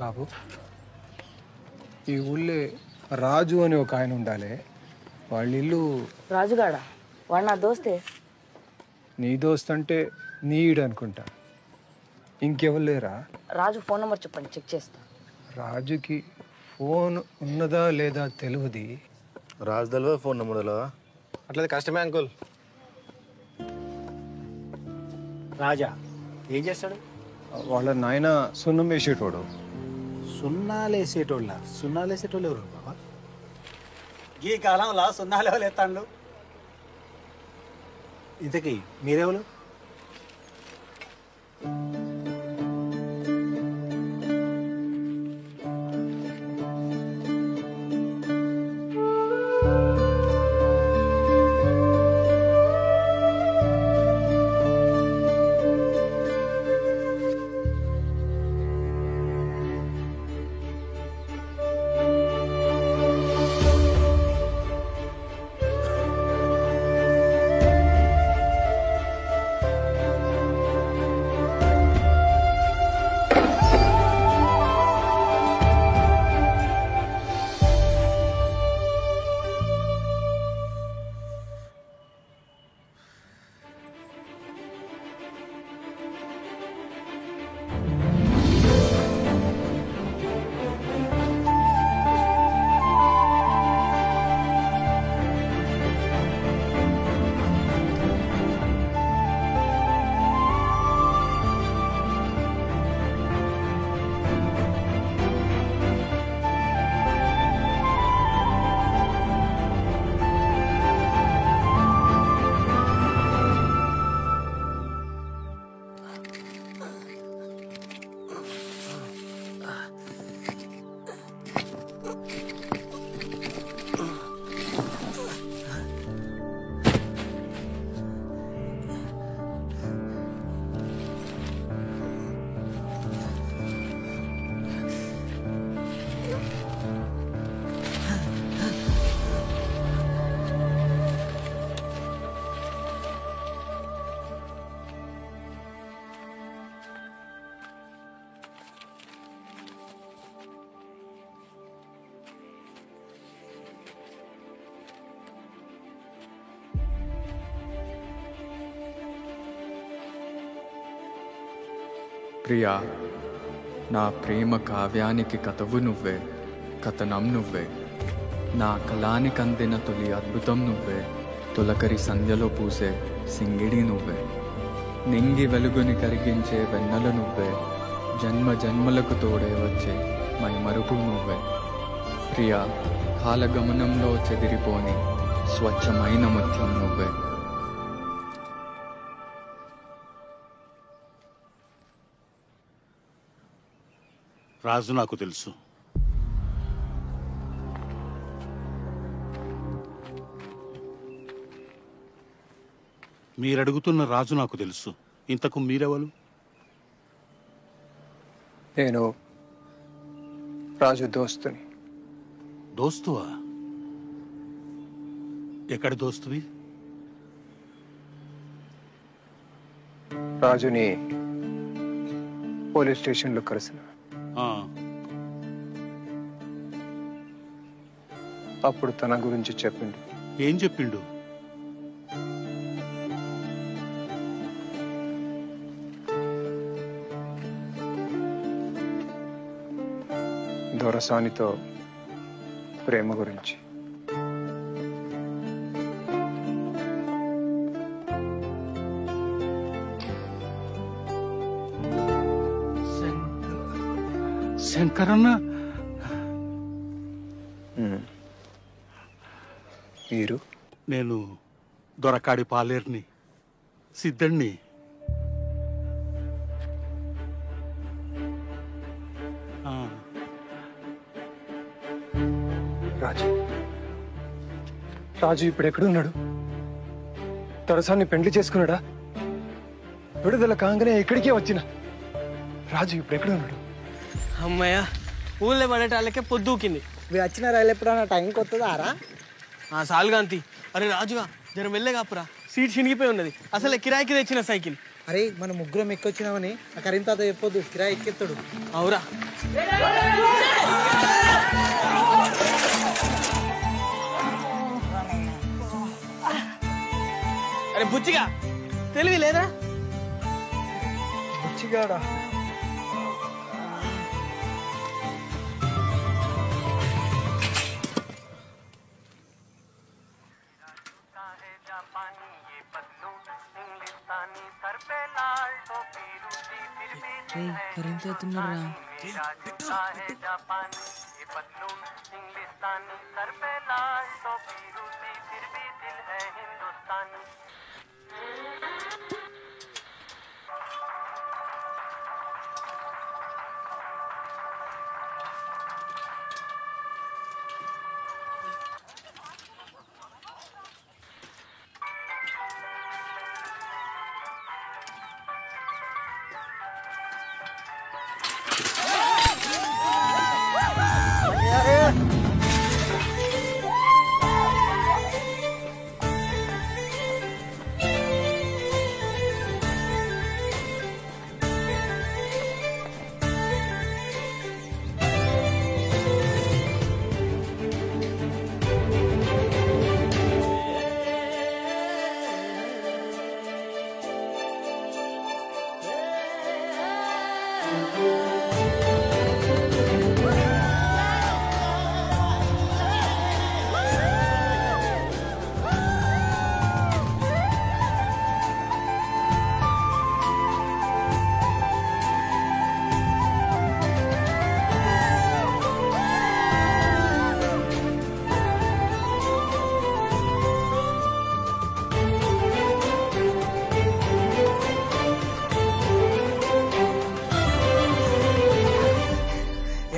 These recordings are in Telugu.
బాబు, ఈ ఊళ్ళో రాజు అని ఒక ఆయన ఉండాలి. వాళ్ళ ఇల్లు రాజుగాడా? వాడు నా దోస్తే. నీ దోస్త్ అంటే నీడు అనుకుంటా. ఇంకెవరు లేరా? రాజు ఫోన్ నెంబర్ చెప్పండి, చెక్ చేస్తా. రాజుకి ఫోన్ ఉన్నదా లేదా తెలియదు. రాజు తెలియదు, ఫోన్ నెంబర్ తెలియదా? అట్లయితే కష్టమే అంకుల్. రాజా ఏం చేస్తాడు? వాళ్ళ నాయన సున్నం వేసేటోడు. సున్నాలేసేటోళ్ళ? సున్నాలేసేటోళ్ళు ఎవరు బాబా? ఈ కాలంలో సున్నాలు ఎవరు ఎత్తాండు? ఇంతకీ మీరెవరు? ప్రియా, నా ప్రేమ కావ్యానికి కథవు నువ్వే, కథనం నువ్వే. నా కళానికి అందిన తొలి అద్భుతం నువ్వే, తొలకరి సంధ్యలో పూసే సింగిడి నువ్వే. నింగి వెలుగుని కరిగించే వెన్నెల నువ్వే, జన్మ జన్మలకు తోడే వచ్చే మైమరుపు నువ్వే. ప్రియా, కాలగమనంలో చెదిరిపోని స్వచ్ఛమైన ముత్యం నువ్వే. రాజు నాకు తెలుసు. మీరడుగుతున్న రాజు నాకు తెలుసు. ఇంతకు మీరెవరు? నేను రాజు దోస్తుని. దోస్తువా? ఎక్కడి దోస్తువి? రాజుని పోలీస్ స్టేషన్లో కలిసిన. అప్పుడు తన గురించి చెప్పిండు. ఏం చెప్పిండు? దొరసానితో ప్రేమ గురించి. శంకరన్న? మీరు? నేను దొరకాడి పాలేర్ని, సిద్ధణ్ణి. రాజు రాజు ఇప్పుడు ఎక్కడున్నాడు? దొరసాన్ని పెండ్లి చేసుకున్నాడా? విడుదల కాగానే ఇక్కడికే వచ్చిన రాజు ఇప్పుడు ఎక్కడున్నాడు? అమ్మయ్య, ఊళ్ళో పడేటాళ్ళకే పొద్దుకింది. మీరు వచ్చిన రైలు ఎప్పుడన్నా టైంకి వస్తుందా రా? సాల్గాంతి. అరే రాజుగా జర వెళ్ళేగాపురా, సీట్ చినిగిపోయి ఉన్నది. అసలే కిరాయికి తెచ్చిన సైకిల్. అరే మన ముగ్గురం ఎక్కొచ్చినామని ఆ కరీం తాత చెప్పొద్దు, కిరాయి ఎక్కెత్తాడు. అవురా అరే బుచ్చిగా తెలివి లేదా? బుచ్చిగాడా?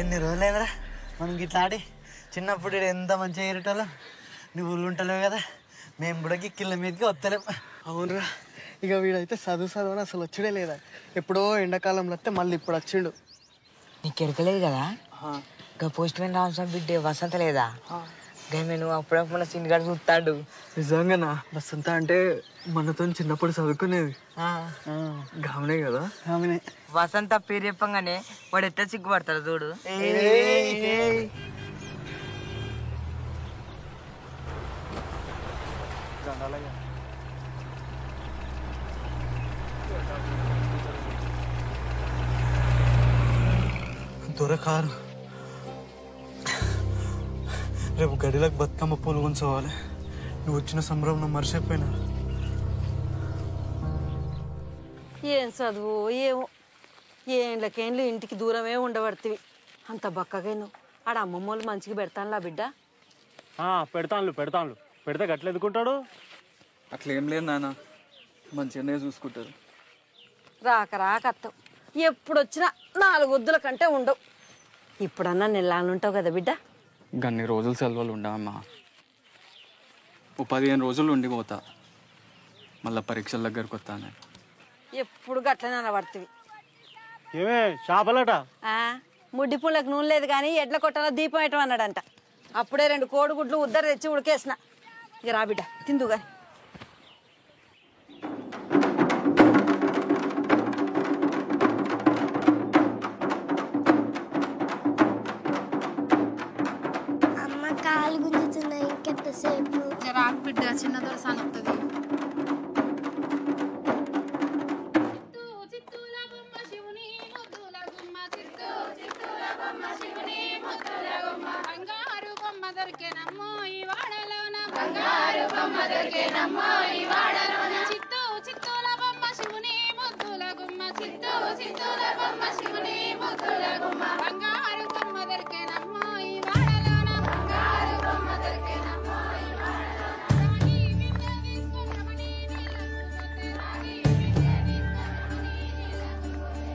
ఎన్ని రోజులైనరా మనం గిట్లా ఆడి. చిన్నప్పుడు ఎంత మంచిగా ఏరేటోళ్ళం. నువ్వు ఊళ్ళు ఉంటలేవు కదా, మేము కూడా గిక్కిళ్ళ మీదకి వస్తలేం. అవునరా, ఇక వీడైతే చదువు అసలు వచ్చుడే లేదా. ఎప్పుడో ఎండాకాలంలో వస్తే మళ్ళీ ఇప్పుడు వచ్చిండు. నీకు ఎరకలేదు కదా ఇంకా పోస్ట్ మ్యాన్ రామస్వామి బిడ్డే వసంత లేదా? గమే నువ్వు అప్పుడప్పుడు సిండిగాడు చూస్తాడు. నిజంగానా? వసంత అంటే మనతో చిన్నప్పుడు చదువుకునేది గామనే కదా? ఆమెనే. వసంత పేరు చెప్పంగానే వాడు ఎట్లా సిగ్గుపడతాడు చూడు. దొరకారు రేపు గడిలకు బతుకమ్మ పూలు ఉంచవాలి. నువ్వు వచ్చిన సంబరం మర్చిపోయినా. ఏం చదువు ఏమో, ఏండ్లకేండ్లు ఇంటికి దూరమే ఉండబడుతుంది. అంత బక్కగా నువ్వు ఆడ అమ్మమ్మ వాళ్ళు మంచిగా పెడతానులా బిడ్డ. పెడతాను పెడితే గట్ల ఎదుకుంటాడు. అట్లేం లేదు నాన్న, మంచిగానే చూసుకుంటారు. రాక అత్తవు, ఎప్పుడొచ్చినా 4 వద్దుల కంటే ఉండవు. ఇప్పుడన్నా నెల్లానుంటావు కదా బిడ్డ. గన్ని రోజులు సెలవులు ఉండవమ్మా. 15 రోజులు ఉండిపోతా, మళ్ళీ పరీక్షల దగ్గరకు వస్తాను. ఎప్పుడు గట్లనే అనబడుతుంది. ఏమే చేపలట? ముడ్డి పుల్లకి నూనె లేదు కానీ ఎడ్ల కొట్టాలో దీపం పెట్టం అన్నాడంట. అప్పుడే 2 కోడిగుడ్లు ఉద్దరు తెచ్చి ఉడికేసిన. ఇక రా బిడ్డ తిందు గాని. అమ్మ కాలు గుంజుతున్నాయి, ఇంకెంతసేపు? రాకు బిడ్డ, చిన్న దొరసాని వస్తుంది. బంగారు బొమ్మ దొరికేనమ్మో ఈ వాడలోన, బంగారు బొమ్మ దొరికేనమ్మో ఈ వాడలోన. చిత్తూ చిత్తూల బొమ్మ శివుని ముద్దుల గుమ్మ, చిత్తూ చిత్తూల బొమ్మ శివుని ముద్దుల గుమ్మ. బంగారు బొమ్మ దొరికేనమ్మో ఈ వాడలోన, బంగారు బొమ్మ దొరికేనమ్మో ఈ వాడలోన. రాగి బిడ్డ తీసుకున్నామని నీళ్ళకు పోతే, రాగి బిడ్డ తీసుకున్నామని నీళ్ళకు పోతే.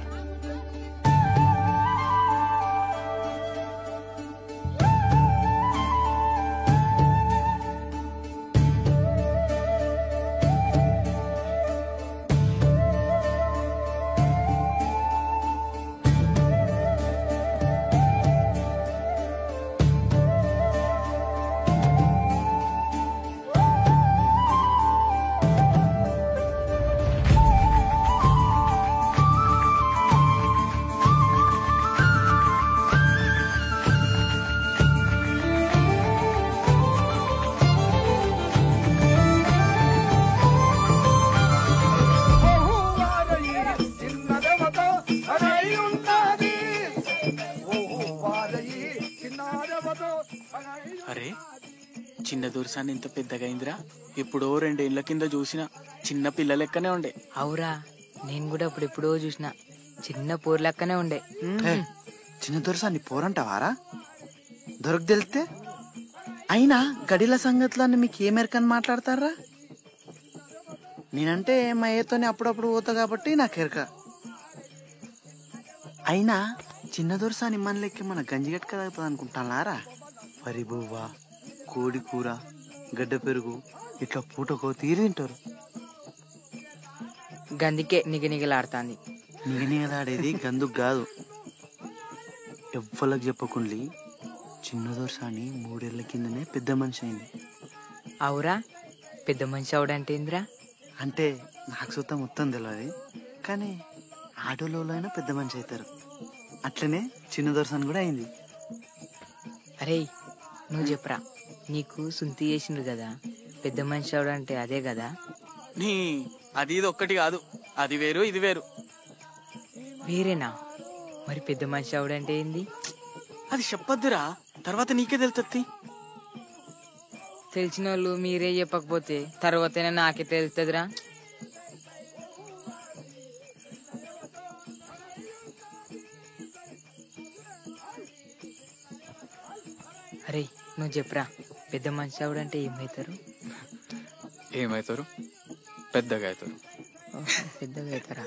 చిన్న దొరసాన్ని ఇంత పెద్దగా అయిందిరా. ఎప్పుడో 2 ఏళ్ల కింద చూసిన చిన్న పిల్ల లెక్కనే ఉండే. అవురా, నేను కూడా అప్పుడు ఎప్పుడో చూసిన చిన్న పూర్ లెక్కనే ఉండే. చిన్న దొరసాన్ని పోరంటావారా? దొరకు తెలితే అయినా గడిల సంగతులన్నీ మీకు ఏమెరకని మాట్లాడతారా? నేనంటే మా ఏతోనే అప్పుడప్పుడు పోతా కాబట్టి నాకు ఎరక. అయినా చిన్న దొరసాని మన లెక్క మన గంజిగట్టు కలుగుతుంది అనుకుంటానారా? వరి బువ్వ, కోడి కూర, గడ్డ పెరుగు ఇట్లా పూటకో తీరి తింటారు. గందికే నిగనిగలాడుతాంది. నిగనిగలాడేది గందుకు కాదు. ఎవ్వలకు చెప్పకుండి చిన్న దొరసాని 3 ఏళ్ల కిందనే పెద్ద మనిషి అయింది. అవురా, పెద్ద మనిషి అవడంటే ఏందిరా? అంటే నాకు సుతం మొత్తం తెలియదు, కానీ ఆటోలో పెద్ద మనిషి అవుతారు. అట్లనే చిన్న దొరసాని కూడా అయింది. అరే నువ్వు చెప్పరా, నీకు సుంతి చేసిండ్రు కదా, పెద్ద మనిషి అవడంటే అదే కదా? నీ అది ఇది ఒక్కటి కాదు, అది వేరు ఇది వేరు. వేరేనా? మరి పెద్ద మనిషి అవడంటే ఏంది? అది చెప్పొద్దురా, తర్వాత నీకే తెలుస్తుంది. తెలిసిన వాళ్ళు మీరే చెప్పకపోతే తర్వాతైనా నాకే తెలుస్తుందిరా. అరే నువ్వు చెప్పరా, పెద్ద మనిషి అవడంటే ఏమవుతారు? ఏమవుతారు? పెద్దగా అవుతారు. పెద్దగా అవుతారా?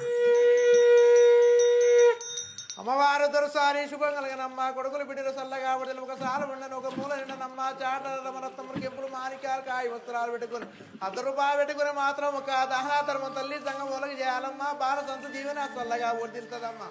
అమ్మవారు దొరసాని శుభం కలగనమ్మ, కొడుకులు బిడ్డలు సల్లగా బిడ్డలు ఒక సాలు ఉండను, ఒక మూల నిండనమ్మ, చాటల రత్నములకి ఎప్పుడు మాణిక్యాలు కాయ వస్త్రాలు పెట్టుకుని ₹100 పెట్టుకుని మాత్రం ఒక దహనాధర్మం తల్లి సంఘం ఒలగి చేయాలమ్మా. బాల సంత జీవన సల్లగా వర్దిల్తదమ్మా.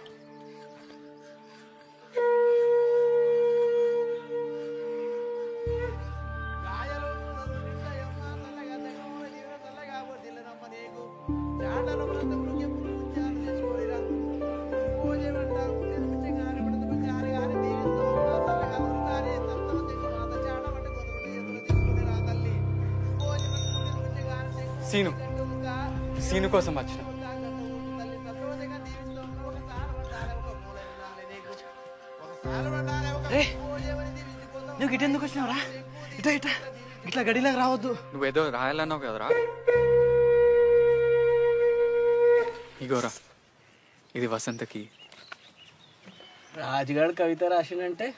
సీను కోసం వచ్చిన. నువ్వు గిట్ ఎందుకు వచ్చినావురా? ఇట్లా ఇట్లా ఇట్లా గడిలోకి రావద్దు. నువ్వేదో రాయాలన్నావు కదరా. ఇగోరా, ఇది వసంతకి. రాజుగాడు కవిత రాసిందంటే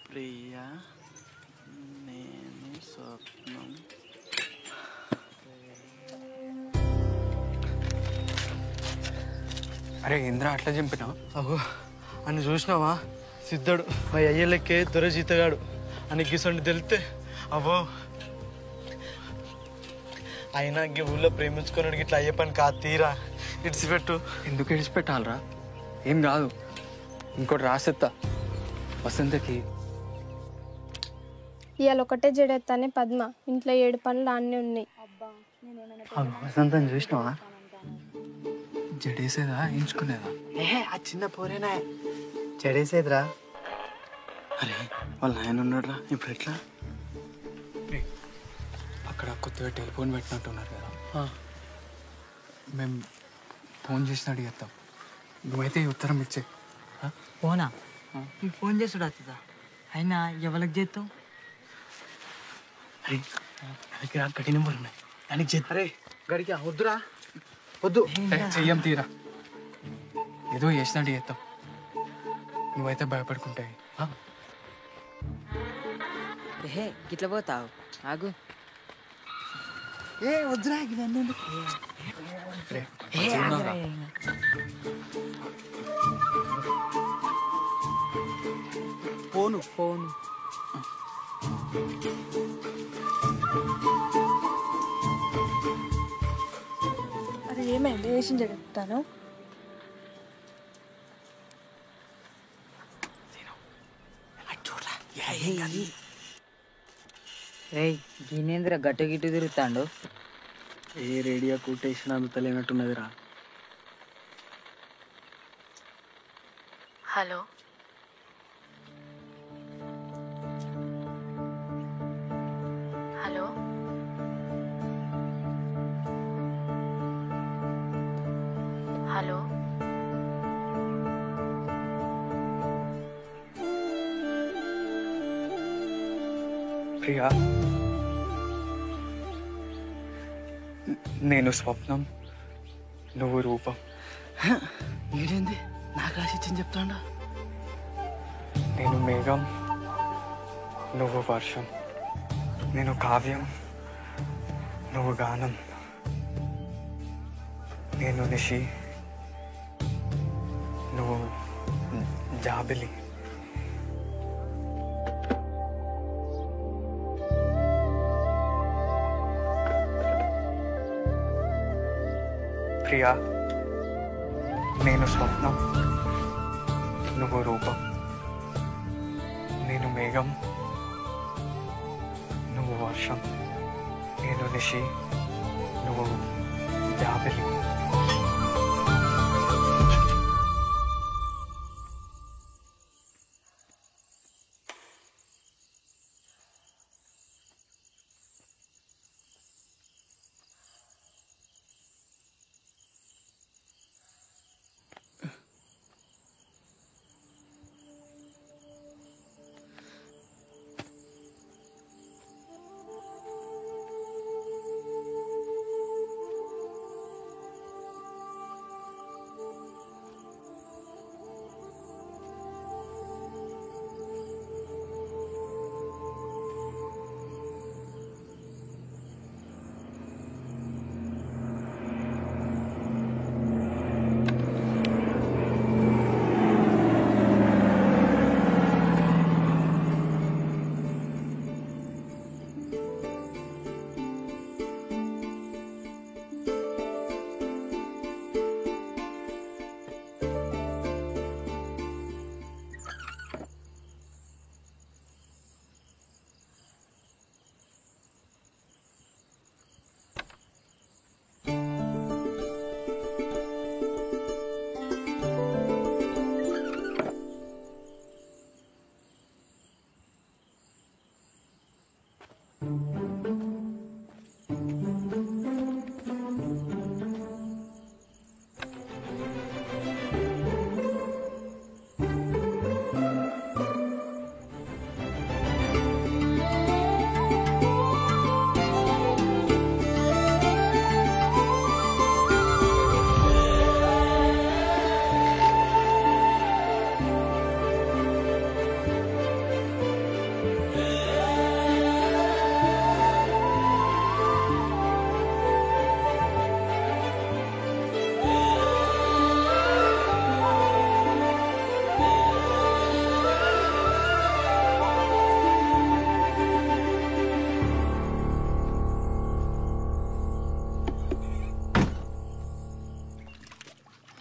ప్రియా నేను స్వప్నం. అరే ఇంద్ర అట్లా చంపినావు? అగో అని చూసినావా? సిద్ధడు మా అయ్యలకే దొర జీతగాడు అని గిసండి తెలితే అబ్బో. అయినా ఈ ఊళ్ళో ప్రేమించుకున్నాడు ఇట్లా అయ్యే పని కాదు. తీరా ఇడిచిపెట్టు. ఎందుకు ఇడిచిపెట్టాలరా? ఏం కాదు, ఇంకోటి రాసేత్తా వసంతకి. ఇవాళ ఒకటే జడెత్తానే పద్మ, ఇంట్లో 7 పనులు అన్నీ ఉన్నాయి. వసంతం చూసినావా? జడేసేదా ఎంచుకునేదా? ఆ చిన్న పోరేనా జడేసేదిరా. అరే వాళ్ళ ఆయన ఉన్నాడురా, ఇప్పుడు ఎట్లా? అక్కడ కొత్తగా టెలిఫోన్ పెట్టినట్టున్నారు కదా, మేము ఫోన్ చేసిన అడిగేస్తాం. నువ్వైతే ఈ ఉత్తరం ఇచ్చే. ఫోనా? నీకు ఫోన్ చేసుడు వస్తుందా? అయినా ఎవరికి చేస్తావు? అరే దగ్గర గడి నెంబర్ ఉన్నాయి, దానికి చేద్దాం. అరే గడికి వద్దురా, వద్దు. చెయ్యం తీరా, ఏదో చేసినట్టు చేస్తాం. నువ్వైతే భయపడుకుంటాయి. హే గిట్ల పోతావు, ఆగు. ఏ వద్దురా, ఫోను ఫోను. అది ఏమైంది? వేసిన జడెత్తాను. రే దీనేంద్ర గట్టు గిట్టు తిరుగుతాండు. ఏ రేడియో కొటేషన్ అందుతలేనట్టున్నదిరా. హలో హలో హలో ప్రియా, నేను స్వప్నం, నువ్వు రూపం. మీరేంది నాకు ఆశించని చెప్తాడా? నేను మేఘం, నువ్వు వర్షం. నేను కావ్యం, నువ్వు గానం. నేను నిషి, నువ్వు జాబిలి. ప్రియా, నేను స్వప్నం, నువ్వు రూపం. నేను మేఘం, నువ్వు వర్షం. నేను నిషి, నువ్వు జాబిలి.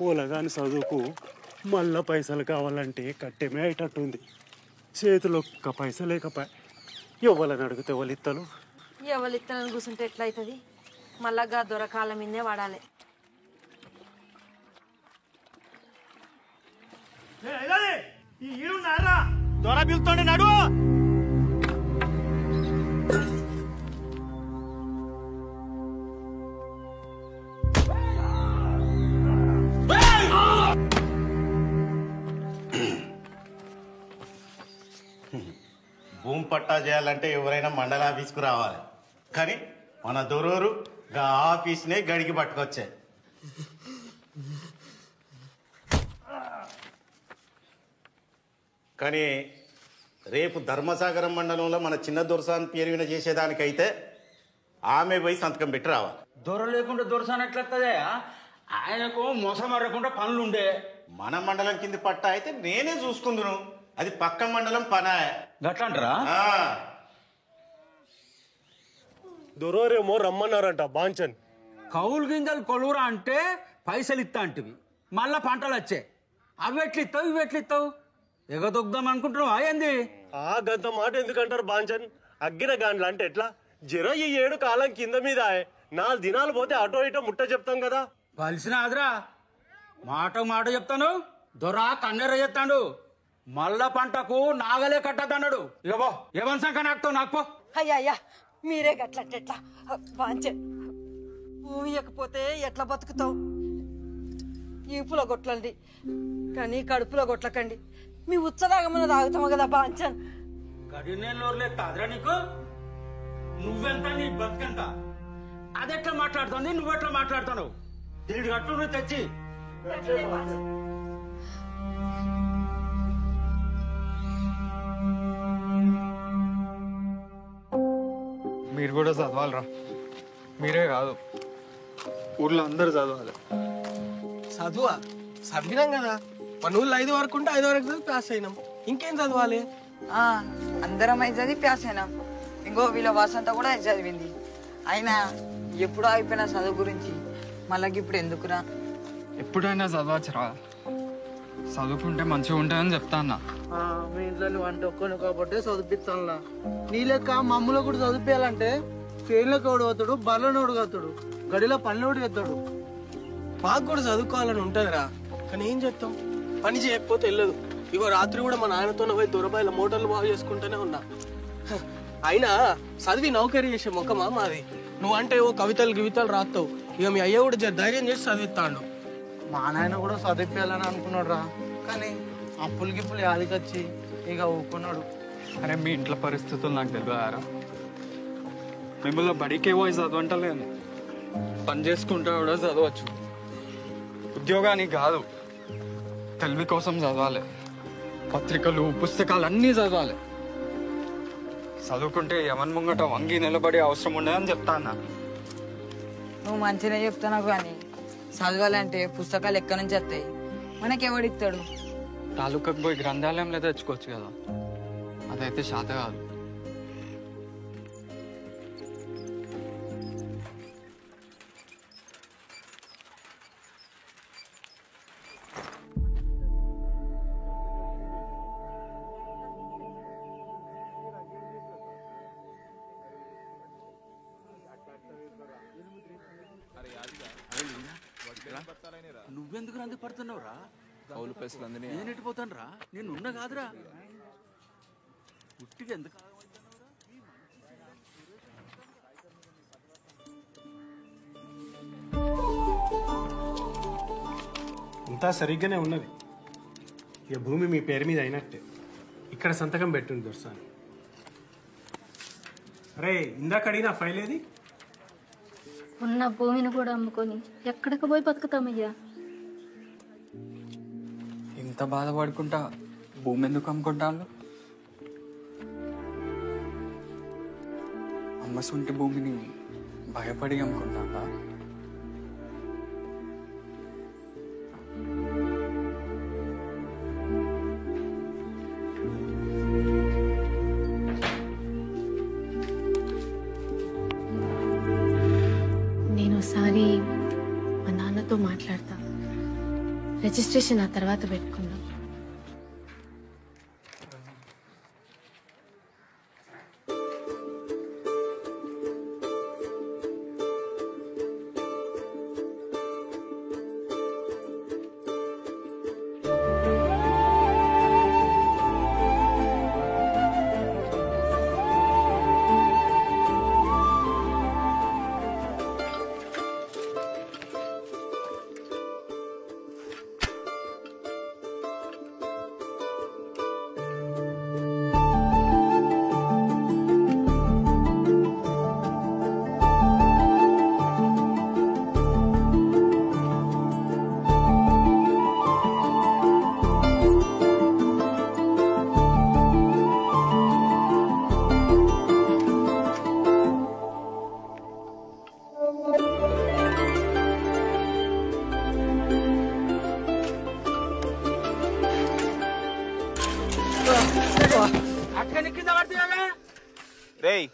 పూలగాని చదువుకు మళ్ళా పైసలు కావాలంటే కట్టెమే అయ్యేటట్టుంది. చేతిలో ఒక్క పైస లేకపోయా ఎవరిని అడిగితే ఎవరు ఇత్తలు? ఎవరు ఇత్తనని కూర్చుంటే ఎట్లయితుంది? మళ్ళా దొరకాల మీదే వాడాలి. దొర పిలుతుండే నడు. భూమి పట్టా చేయాలంటే ఎవరైనా మండల ఆఫీస్కు రావాలి, కానీ మన దొరూరు గా ఆఫీస్నే గడికి పట్టుకొచ్చాయి. కానీ రేపు ధర్మసాగరం మండలంలో మన చిన్న దొరసాన్ పేరు విన చేసేదానికైతే ఆమె పోయి సంతకం పెట్టి రావాలి. దొర లేకుండా దొరసాన్ ఎట్లొస్తుందే? ఆయనకు మోసమరకుండా పనులుండే. మన మండలం కింది పట్టా అయితే నేనే చూసుకుందును, అది పక్క మండలం పనా. గట్లంటారా? దొరేమో రమ్మన్నారంట బాంచన్. కౌలు గింజలు కొలువురా అంటే పైసలు ఇస్తా అంటివి, మళ్ళా పంటలు వచ్చాయి. అవి ఎట్లిస్తావు ఇవి ఎట్లిస్తావు? ఎగదొగ్దాం అనుకుంటున్నావా ఏంది? ఆ గంత మాట ఎందుకంటారు బాంచన్? అగ్గిన గాండ్లు అంటే ఎట్లా? జర ఈ 7 కాలం కింద మీద 4 దినాలు పోతే అటో ఇటో ముట్ట చెప్తాం కదా. కలిసిన ఆదరా మాట మాట చెప్తాను. దొరా కన్నెర చెప్తాడు, మళ్ళా పంటకు నాగలే కట్టద్దన్నాడు. ఇగో ఏమని సంఖ్య నాకుతావు నాకు? అయ్యా మీరే గట్లట్లా వాంచే భూమి ఇవ్వకపోతే ఎట్లా బతుకుతావు? ఈపులో కొట్లండి కానీ కడుపులో కొట్లకండి. మీ ఉచ్చదాగమన్న తాగుతాము కదా బాంచన్. గడి నేను నోరులేదు తాదరా నీకు? నువ్వెంత నీ బతుకెంత అదెట్లా మాట్లాడుతుంది నువ్వెట్లా మాట్లాడుతావు దీనికి కట్టు నువ్వు తెచ్చి మీరు కూడా చదవాలరా. మీరే కాదు, ఊర్లో అందరు చదవాలి. చదువా చదివినాం కదా, మన ఊళ్ళో 5 వరకు ఉంటే 5 వరకు చదివి పాస్ అయినాం. ఇంకేం చదవాలి? అందరం అయితే చదివి పాస్ అయినాం. ఇంకో వీళ్ళ వసంత కూడా చదివింది. అయినా ఎప్పుడో అయిపోయిన చదువు గురించి మళ్ళీ ఇప్పుడు ఎందుకురా? ఎప్పుడైనా చదవచ్చురా, చదువుకుంటే మంచిగా ఉంటుందని చెప్తా అన్న. మీ ఇంట్లో నువ్వు అంటే ఒక్కని కాబట్టి చదివిస్తానులా. నీ లెక్క మమ్మల్ని కూడా చదివించాలంటే ఫెయిల్లోకి ఓడిపోతాడు, బర్రెని ఓడిపోతాడు, గడిలో పనులు ఓడిపోతాడు. మాకు కూడా చదువుకోవాలని ఉంటుందిరా, కానీ ఏం చెప్తాం, పని చేయకపోతే వెళ్ళదు. ఇగో రాత్రి కూడా మా నాన్నతో పోయి దొరబాయిల మోటార్లు బాగు చేసుకుంటూనే ఉన్నా. అయినా చదివి నౌకరీ చేసే ముఖమా మాది? నువ్వంటే ఓ కవితలు గివితలు రాస్తావు, ఇక మీ అయ్య కూడా ధైర్యం చేసి చదివిస్తాడు. మా నాయన కూడా చదివించాలని అనుకున్నాడు రా, కానీ అప్పులు గిప్పులు యాదికొచ్చి ఇక ఊకున్నాడు. అరే మీ ఇంట్లో పరిస్థితులు నాకు తెలియదారా? మిమ్మల్ని బడికే పోయి చదవంటలేను, పని చేసుకుంటా కూడా చదవచ్చు. ఉద్యోగానికి కాదు, తెలివి కోసం చదవాలి. పత్రికలు పుస్తకాలు అన్నీ చదవాలి. చదువుకుంటే ఎవరి ముంగట వంగి నిలబడే అవసరం ఉండదని చెప్తా అన్న. నువ్వు మంచిగా చెప్తున్నావు, కానీ చదవాలంటే పుస్తకాలు ఎక్కడి నుంచి వస్తాయి? మనకెవడిస్తాడు? తాలూకాకు పోయి గ్రంథాలయంలో తెచ్చుకోవచ్చు కదా, అదైతే శాత కాదు. నువ్వెందుకు రంది పడుతున్నావు రా? కౌలు పైసలు అందని నేను ఎట్టిపోతాను రా? నేను ఉన్న కాదురా, ఉట్టిగా ఎందుకు అంతా సరిగ్గానే ఉన్నది. ఇక భూమి మీ పేరు మీద అయినట్టే. ఇక్కడ సంతకం పెట్టుంది దొరసాని. అరే ఇందాక అడిగిన ఫైల్ ఏది? ఉన్న భూమిని కూడా అమ్ముకొని ఎక్కడికి పోయి బతుకుతామయ్యా? ఇంత బాధపడుకుంటా భూమి ఎందుకు అమ్ముకుంటాను? అమ్మసుంటి భూమిని భయపడి అమ్ముకుంటా. నేను ఒకసారి మా నాన్నతో మాట్లాడతా, రిజిస్ట్రేషన్ ఆ తర్వాత పెట్టుకుందాం. రేయ్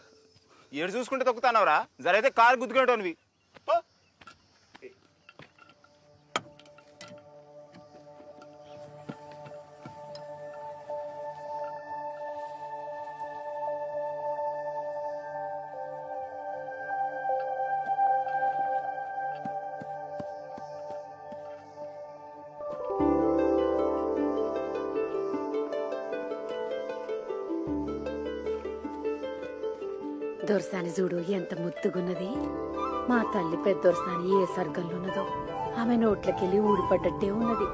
ఏడు చూసుకుంటే తొక్కుతానవరా? జరైతే కాలు గుద్దుకునేటోనివి. దొరసాని చూడు ఎంత ముద్దుగున్నది. మా తల్లి పెద్ద దొరసాని ఏ సర్గంలో ఉన్నదో ఆమె నోట్లకెళ్ళి ఊడిపడ్డట్టే ఉన్నది.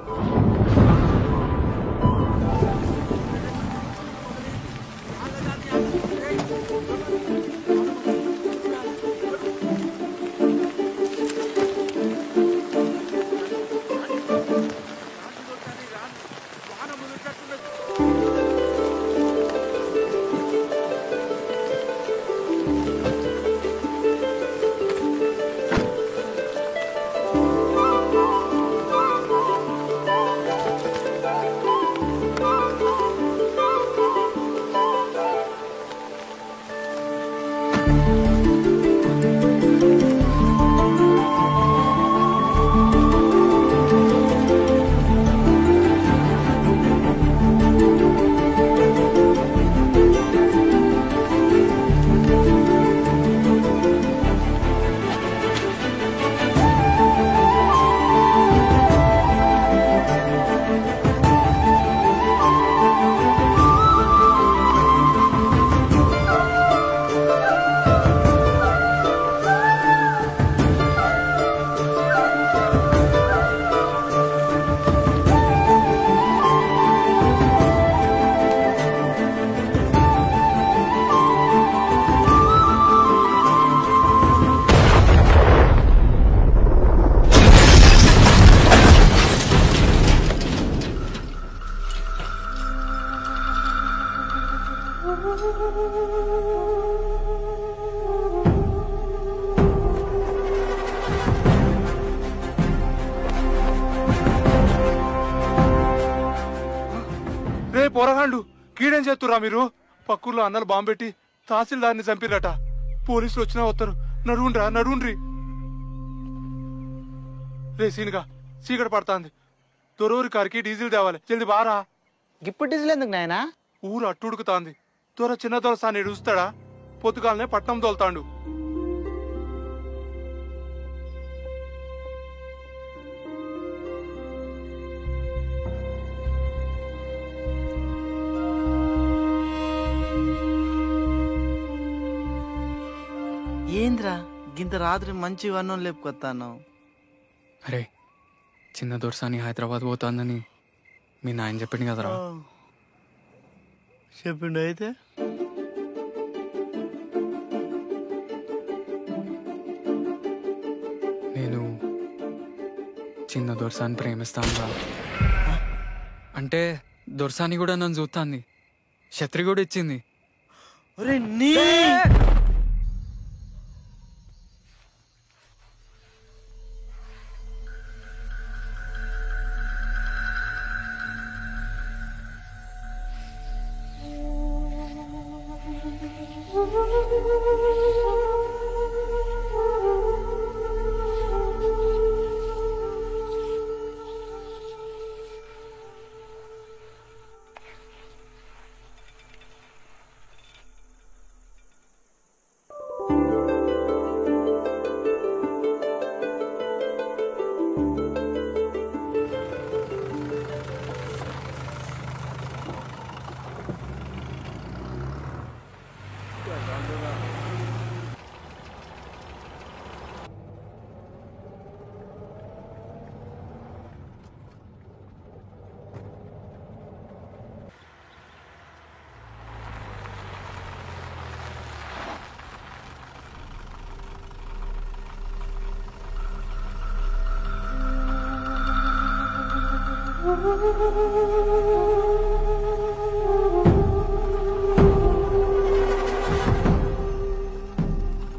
రే పోరగాండు కీడేం చేస్తురా మీరు? పక్కూర్లో అన్నలు బాంబు పెట్టి తహసీల్దార్ని చంపిరట. పోలీసులు వచ్చినా వస్తారు. నడువుండ్రి. రే సీనుగా చీకటి పడుతుంది. దొరూరి కారికి డీజిల్ తేవాలి. జల్ది బారా. ఇప్పుడు డీజిల్ ఎందుకు నాయనా? ఊరు అట్టుడుకుతాంది. చిన్న దొరసాన్ని చూస్తాడా? పొద్దుగాలనే పట్నం తోలుతాండు. ఏంద్రా గింత రాత్రి మంచి వన్నం లేపుకొస్తాను? అరే చిన్న దొరసాని హైదరాబాద్ పోతాందని మీ నాయన చెప్పిండు కదరా. చెప్పిండు. అయితే నేను చిన్న దొరసాని ప్రేమిస్తాను రా. అంటే దొరసాని కూడా నన్ను చూస్తాంది. ఛత్రి కూడా ఇచ్చింది.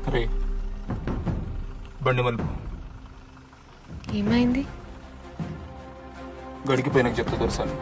అరే బండి మలుపు ఏమైంది? గడికిపోయినాక చెప్తా దొరసాను.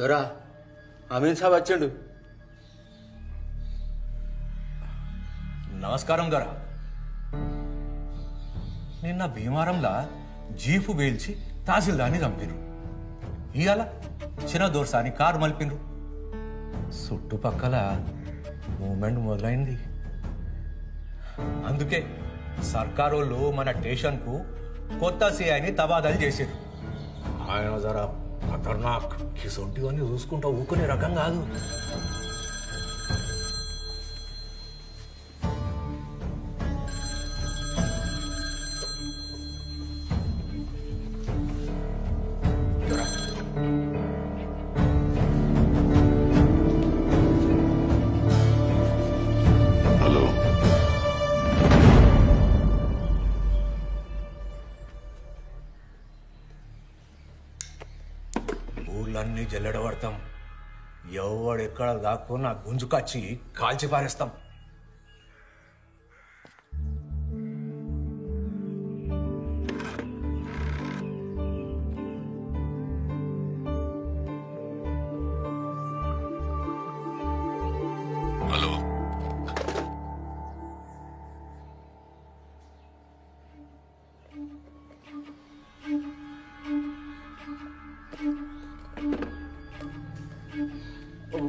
దొరా అమీన్ సాబ్ వచ్చిండు. నమస్కారం దొరా. నిన్న భీమారంలా జీపు వేల్చి తహసీల్దార్ని చంపిరు. ఇవాళ చిన్న దోర్సాని కారు మలిపినరు. చుట్టుపక్కల మూమెంట్ మొదలైంది. అందుకే సర్కారోళ్ళు మన స్టేషన్కు కొత్త సిఐని తబాదలు చేశారు. ఆయన జరా ఖతర్నాక్ కిసొంటివన్నీ చూసుకుంటా ఊకునే రకం కాదు. హలో, ఊళ్ళన్నీ జల్లెడబడతాం. ఎవడెక్కడ దాక్కున్నా గుంజుకొచ్చి కాల్చి పారేస్తాం. హలో,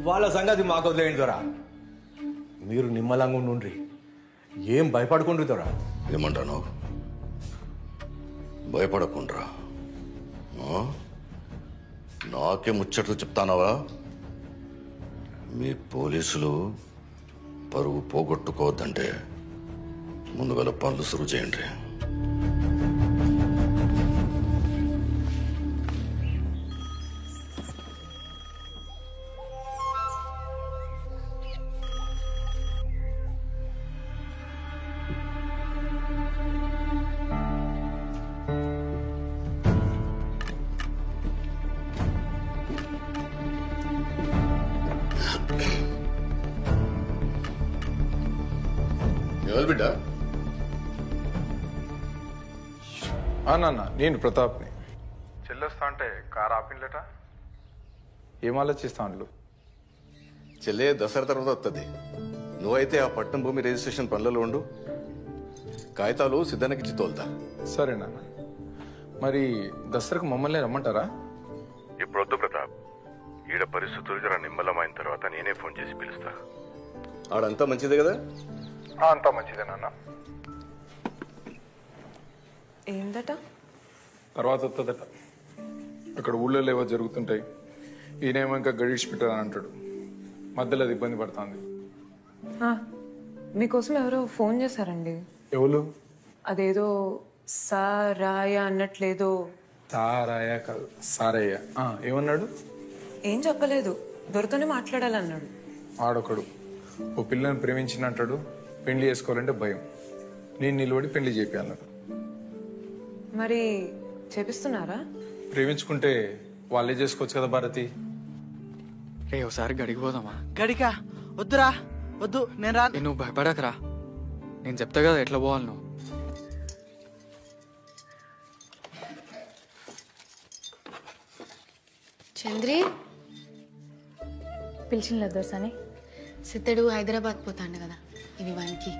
వాళ్ళ సంగతి మాకు వదిలేయండి దొరా. మీరు నిమ్మలంగా ఉండ్రి. ఏం భయపడుకుండ్రి దొరా. ఏమంటాను? భయపడకుండ్రా. నాకే ముచ్చట్లు చెప్తానవా? మీ పోలీసులు పరువు పోగొట్టుకోవద్దంటే ముందుగా పనులు సురువు చేయండి. ఎవరు బిడ్డ? నాన్న నేను ప్రతాప్ని. చెల్లొస్తా అంటే కారు ఆపిన్లట, ఏం ఆలోచిస్తా అండ్లు? చెల్లె దసరా తర్వాత వస్తుంది. నువ్వైతే ఆ పట్టణం భూమి రిజిస్ట్రేషన్ పనులలో ఉండు. కాగితాలు సిద్ధానికి తోలుతా. సరే నాన్న. మరి దసరాకు మమ్మల్ని రమ్మంటారా? ఇప్పుడు వద్దు ప్రతాప్. ఈడ పరిస్థితులు జర నిమ్మలమైన తర్వాత నేనే ఫోన్ చేసి పిలుస్తా. ఆడంతా మంచిదే కదా? అంతా మంచిదే నాన్న. ఏందట? తర్వాత వస్తుందట. అక్కడ ఊళ్ళో ఏవో జరుగుతుంటాయి. ఈయనేమో ఇంకా గడిచి పెట్టాలని అంటాడు. మధ్యలో అది ఇబ్బంది పడుతుంది. మీకోసం ఎవరో ఫోన్ చేశారండి. ఎవరు? అదేదో సారాయ అన్నట్లేదో. సారాయ కాదు, సారయ్య. ఏమన్నాడు? ఏం చెప్పలేదు, దొరతోనే మాట్లాడాలన్నాడు. ఆడొకడు ఓ పిల్లని ప్రేమించినట్టాడు. పెళ్లి చేసుకోవాలంటే భయం. నేను నిలబడి పెళ్లి చేయాలన్నాడు. మరి చేపిస్తున్నారా? ప్రేమించుకుంటే వాళ్ళే చేసుకోవచ్చు కదా భారతి. రే ఒకసారి గడికి పోదామా? గడికా? వద్దురా, వద్దు. నేను రా. నువ్వు భయపడకరా, నేను చెప్తా కదా ఎట్లా పోవాలి నువ్వు. చంద్రి పిలిచిన దోసాని. సిద్ధడు హైదరాబాద్ పోతాడు కదా, ఇవి వానికి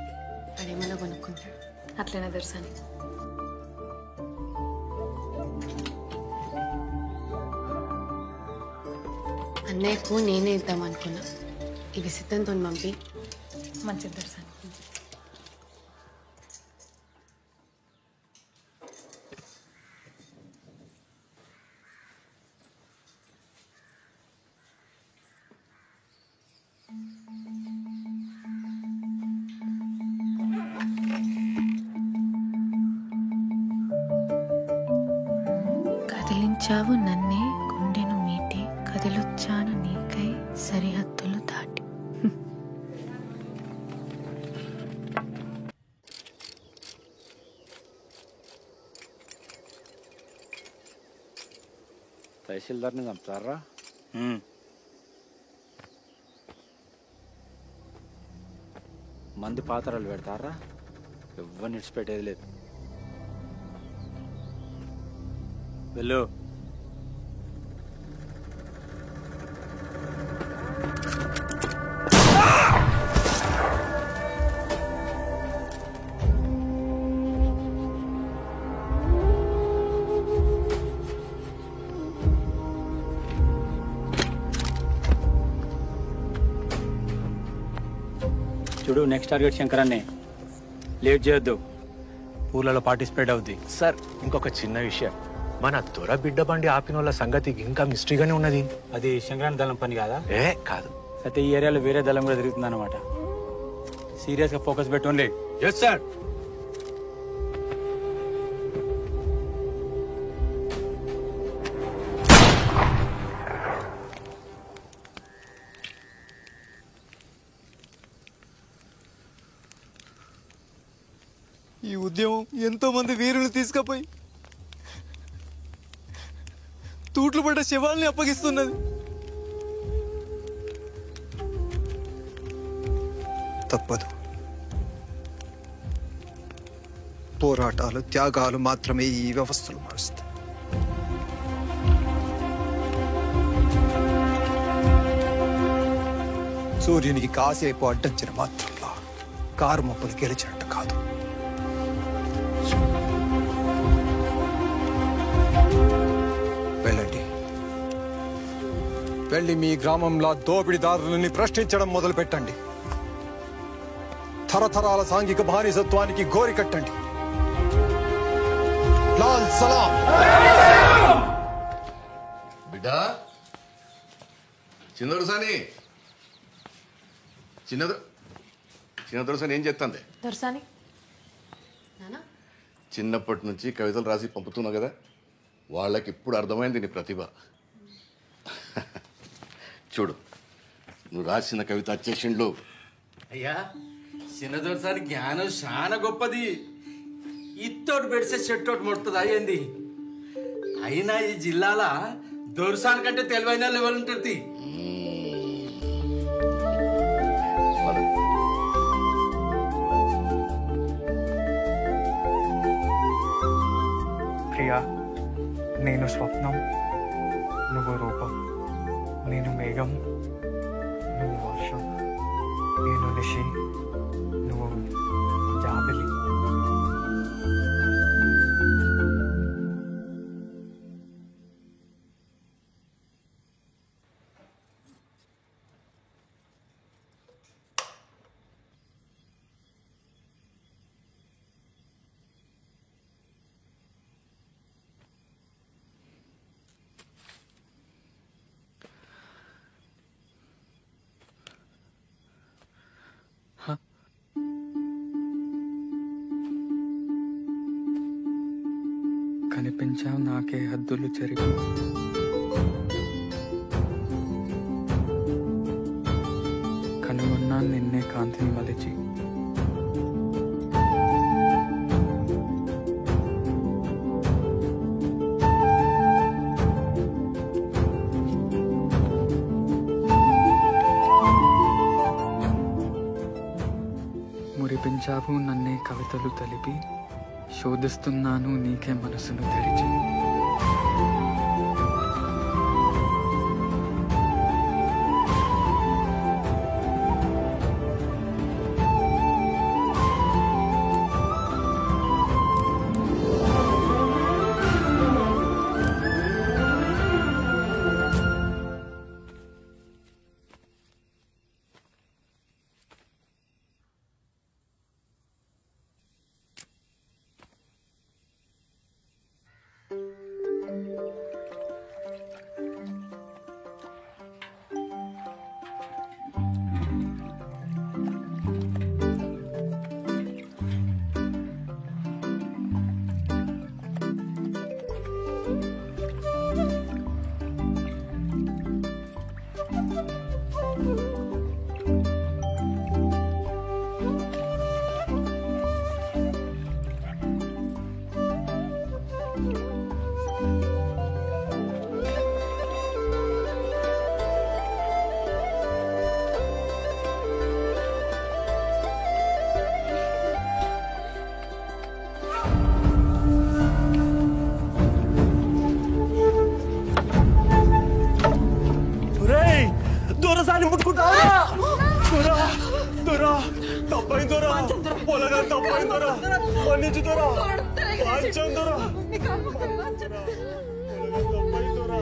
అడేమన్నా కొనుక్కుంటాడు. అట్లనే దర్శని. అన్నయ్యకు నేనే ఇద్దాం అనుకున్నా. ఇవి సిద్ధంతో పంపి. మంచిది దర్శని. కదిలించావు నన్నే, గుండెను మీటి కదిలొచ్చాను నీకై సరిహద్దులు దాటి. తహసీల్దార్ని చంపుతారా? మంది పాత్రలు పెడతారా? ఎవరిని ఇడిచిపెట్టేది లేదు. వెళ్ళు. చూడు, నెక్స్ట్ టార్గెట్ శంకరాన్నే. లేట్ చేయొద్దు, ఊర్లలో పార్టిసిపేట్ అవుద్ది. సార్, ఇంకొక చిన్న విషయం. మన దొర బిడ్డ బండి ఆపిన వాళ్ళ సంగతి ఇంకా మిస్టరీగానే ఉన్నది. అది శంకరాన్ దళం పని కాదా? కాదు. అయితే ఈ ఏరియాలో వేరే దళం కూడా తిరుగుతుంది అనమాట. సీరియస్ గా ఫోకస్ పెట్టుండి. Yes sir. ఈ ఉద్యమం ఎంతో మంది వీరులు తీసుకుపోయి తూట్లు పడ్డ శవాల్ని అప్పగిస్తున్నది. తప్పదు. పోరాటాలు, త్యాగాలు మాత్రమే ఈ వ్యవస్థలు మారుస్తాయి. సూర్యునికి కాసేపు అడ్డంచిన మాత్రంలో కారు మొప్పలు గెలిచినట్టు కాదు. వెళ్ళండి, వెళ్ళి మీ గ్రామంలో దోపిడీదారులని ప్రశ్నించడం మొదలు పెట్టండి. తరతరాల సాంఘిక బానిసత్వానికి గోరి కట్టండి. లాల్ సలాం. బిడ్డా, చిన్నోడు సాని చిన్న దొరసాని ఏం చేస్తుంది? దొరసాని చిన్నప్పటి నుంచి కవితలు రాసి పంపుతున్నావు కదా, వాళ్ళకి ఇప్పుడు అర్థమైంది నీ ప్రతిభ. చూడు, నువ్వు రాసిన కవిత వచ్చేసిండ్లు. అయ్యా చిన్నదొరసారి జ్ఞానం చాలా గొప్పది. ఇత్తోటి పెడితే చెట్టోటి ముడుతుంది అయ్యింది. అయినా ఈ జిల్లాల దొరసాని కంటే తెలివైన లెవెల్ ఉంటుంది. ప్రియా, నేను స్వప్నం, నువ్వు రూపం. నేను మేఘం, నువ్వు వర్షం. నేను నిషి, నువ్వు జాబిలి. కనిపించావు నాకే హద్దులు చెరిగి, కనుగొన్నా నిన్నే కాంతిని మలిచి. మురిపించావు నన్నే కవితలు తెలిపి, శోధిస్తున్నాను నీకే మనసును తెరిచి. దొరసాని ముట్టుకుంటావా? దొరా దొరా తప్పైంది దొరా, పొలగా తప్పైంది దొరా, మన్నించు దొరా, వాంచం దొరా, తప్పైంది దొరా.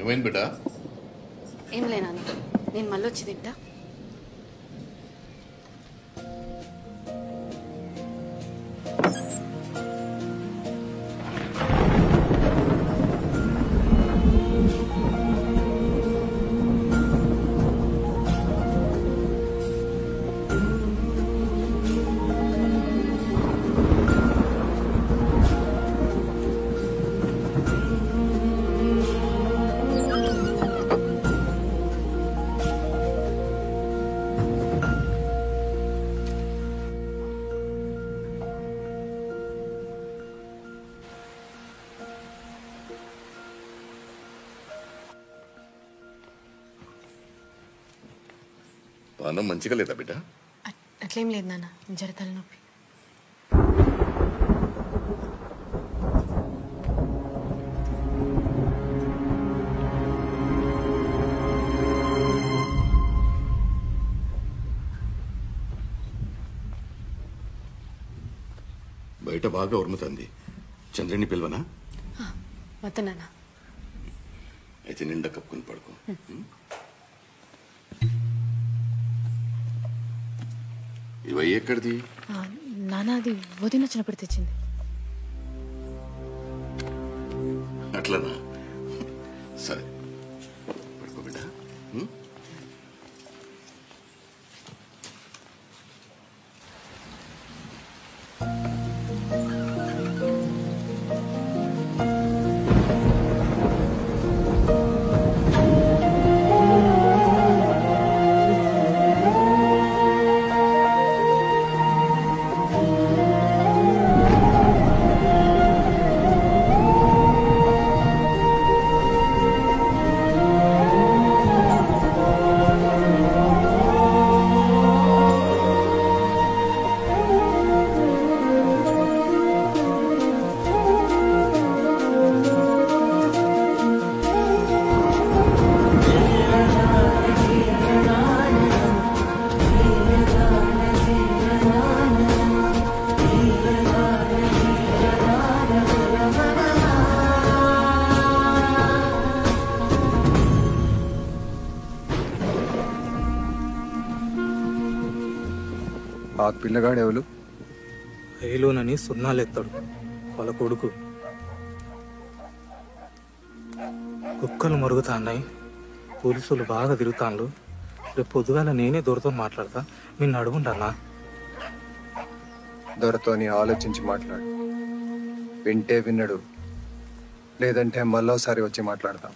ఏమైంది బిడ్డ? ఏం లేనా, నేను మళ్ళీ వచ్చి తింటా. పానం మంచిగా లేదా బిడ్డ? అట్లేం లేదు నాన్న, జర తలనొప్పి. బయట బాగా ఉరుముతుంది. చంద్రుని పిలవనా? వద్దు నాన్న. అయితే నిండా కప్పుకుని పడుకో. ఇవి ఎక్కడిది? నాన్న అది వదిన వచ్చినప్పుడు తెచ్చింది. అట్లనా? సరే పడుకో బిడ్డ. ఆ పిల్లగాడు ఎవరు? ఏలోనని సున్నాలెత్తాడు వాళ్ళ కొడుకు. కుక్కలు మరుగుతాన్నాయి, పోలీసులు బాగా తిరుగుతాండ్రు. రేపు పొద్దుగాల నేనే దొరతో మాట్లాడతా, మీరు నడుగుంటన్నా. దొరతోని ఆలోచించి మాట్లాడు. వింటే విన్నడు, లేదంటే మళ్ళోసారి వచ్చి మాట్లాడతాం.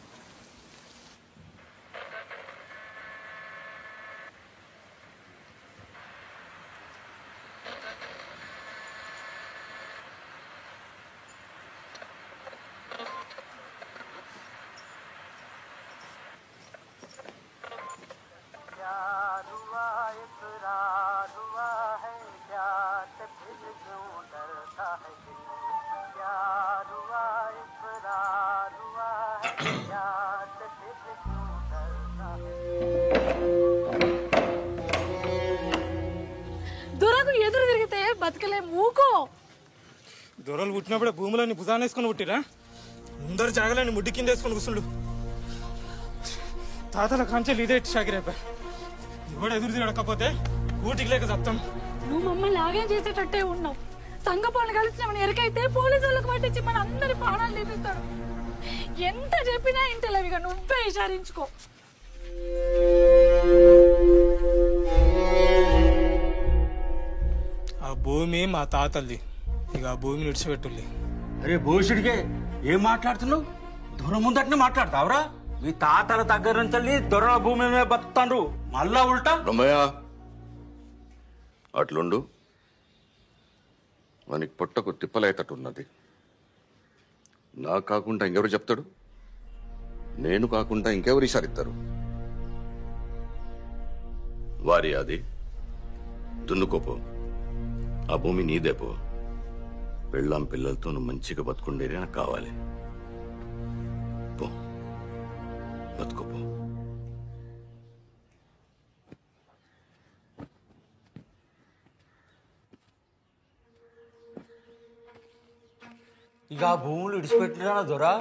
దొరకు ఎదురు తిరిగితే బతకలేం, ఊకో. దొరలు పుట్టినప్పుడే భూములన్నీ భుజాన్ని వేసుకొని పుట్టిరా? ముందరు జాగలని ముడ్డి కింద వేసుకొని కూర్చుండు. తాతల కాంచెలు ఇదే షాకిరైపోయి కూడా ఎదురు తిరగకపోతే ఊటికి లేక చెప్తాం. నువ్వు మమ్మల్ని లాగే చేసేటట్టే ఉన్నావు. సంఘ పనులు కలిసినామని ఎరకైతే పోలీసు వాళ్ళకి పట్టించి మన అందరి ప్రాణాలు తీపిస్తాడు. ఎంత చెప్పినా ఇంటలేవిగా నువ్వే విచారించుకో. ఆ భూమి మా తాతల్ది, ఇక ఆ భూమిని విడిచిపెట్టుల్లి. అరే భూషుడికే ఏం మాట్లాడుతున్నావు? దొర ముందటనే మాట్లాడతావురా? మీ తాతల దగ్గర నుంచి దొరల భూమి మీద బతుకుతాండ్రు, మళ్ళా ఉల్టా. రమ్మయ్య అట్లుండు, మనకి పొట్టకు తిప్పలేతట్టున్నది. నా కాకుండా ఇంకెవరు చెప్తాడు? నేను కాకుండా ఇంకెవరు ఇషారిస్తారు? వారి అది దున్నుకోపో, ఆ భూమి నీదేపో. పెళ్ళాం పిల్లలతో నువ్వు మంచిగా బతుకుండేది నాకు కావాలి. పో బతుకోపో. ఇక ఆ భూములు విడిచిపెట్టినా దొరా?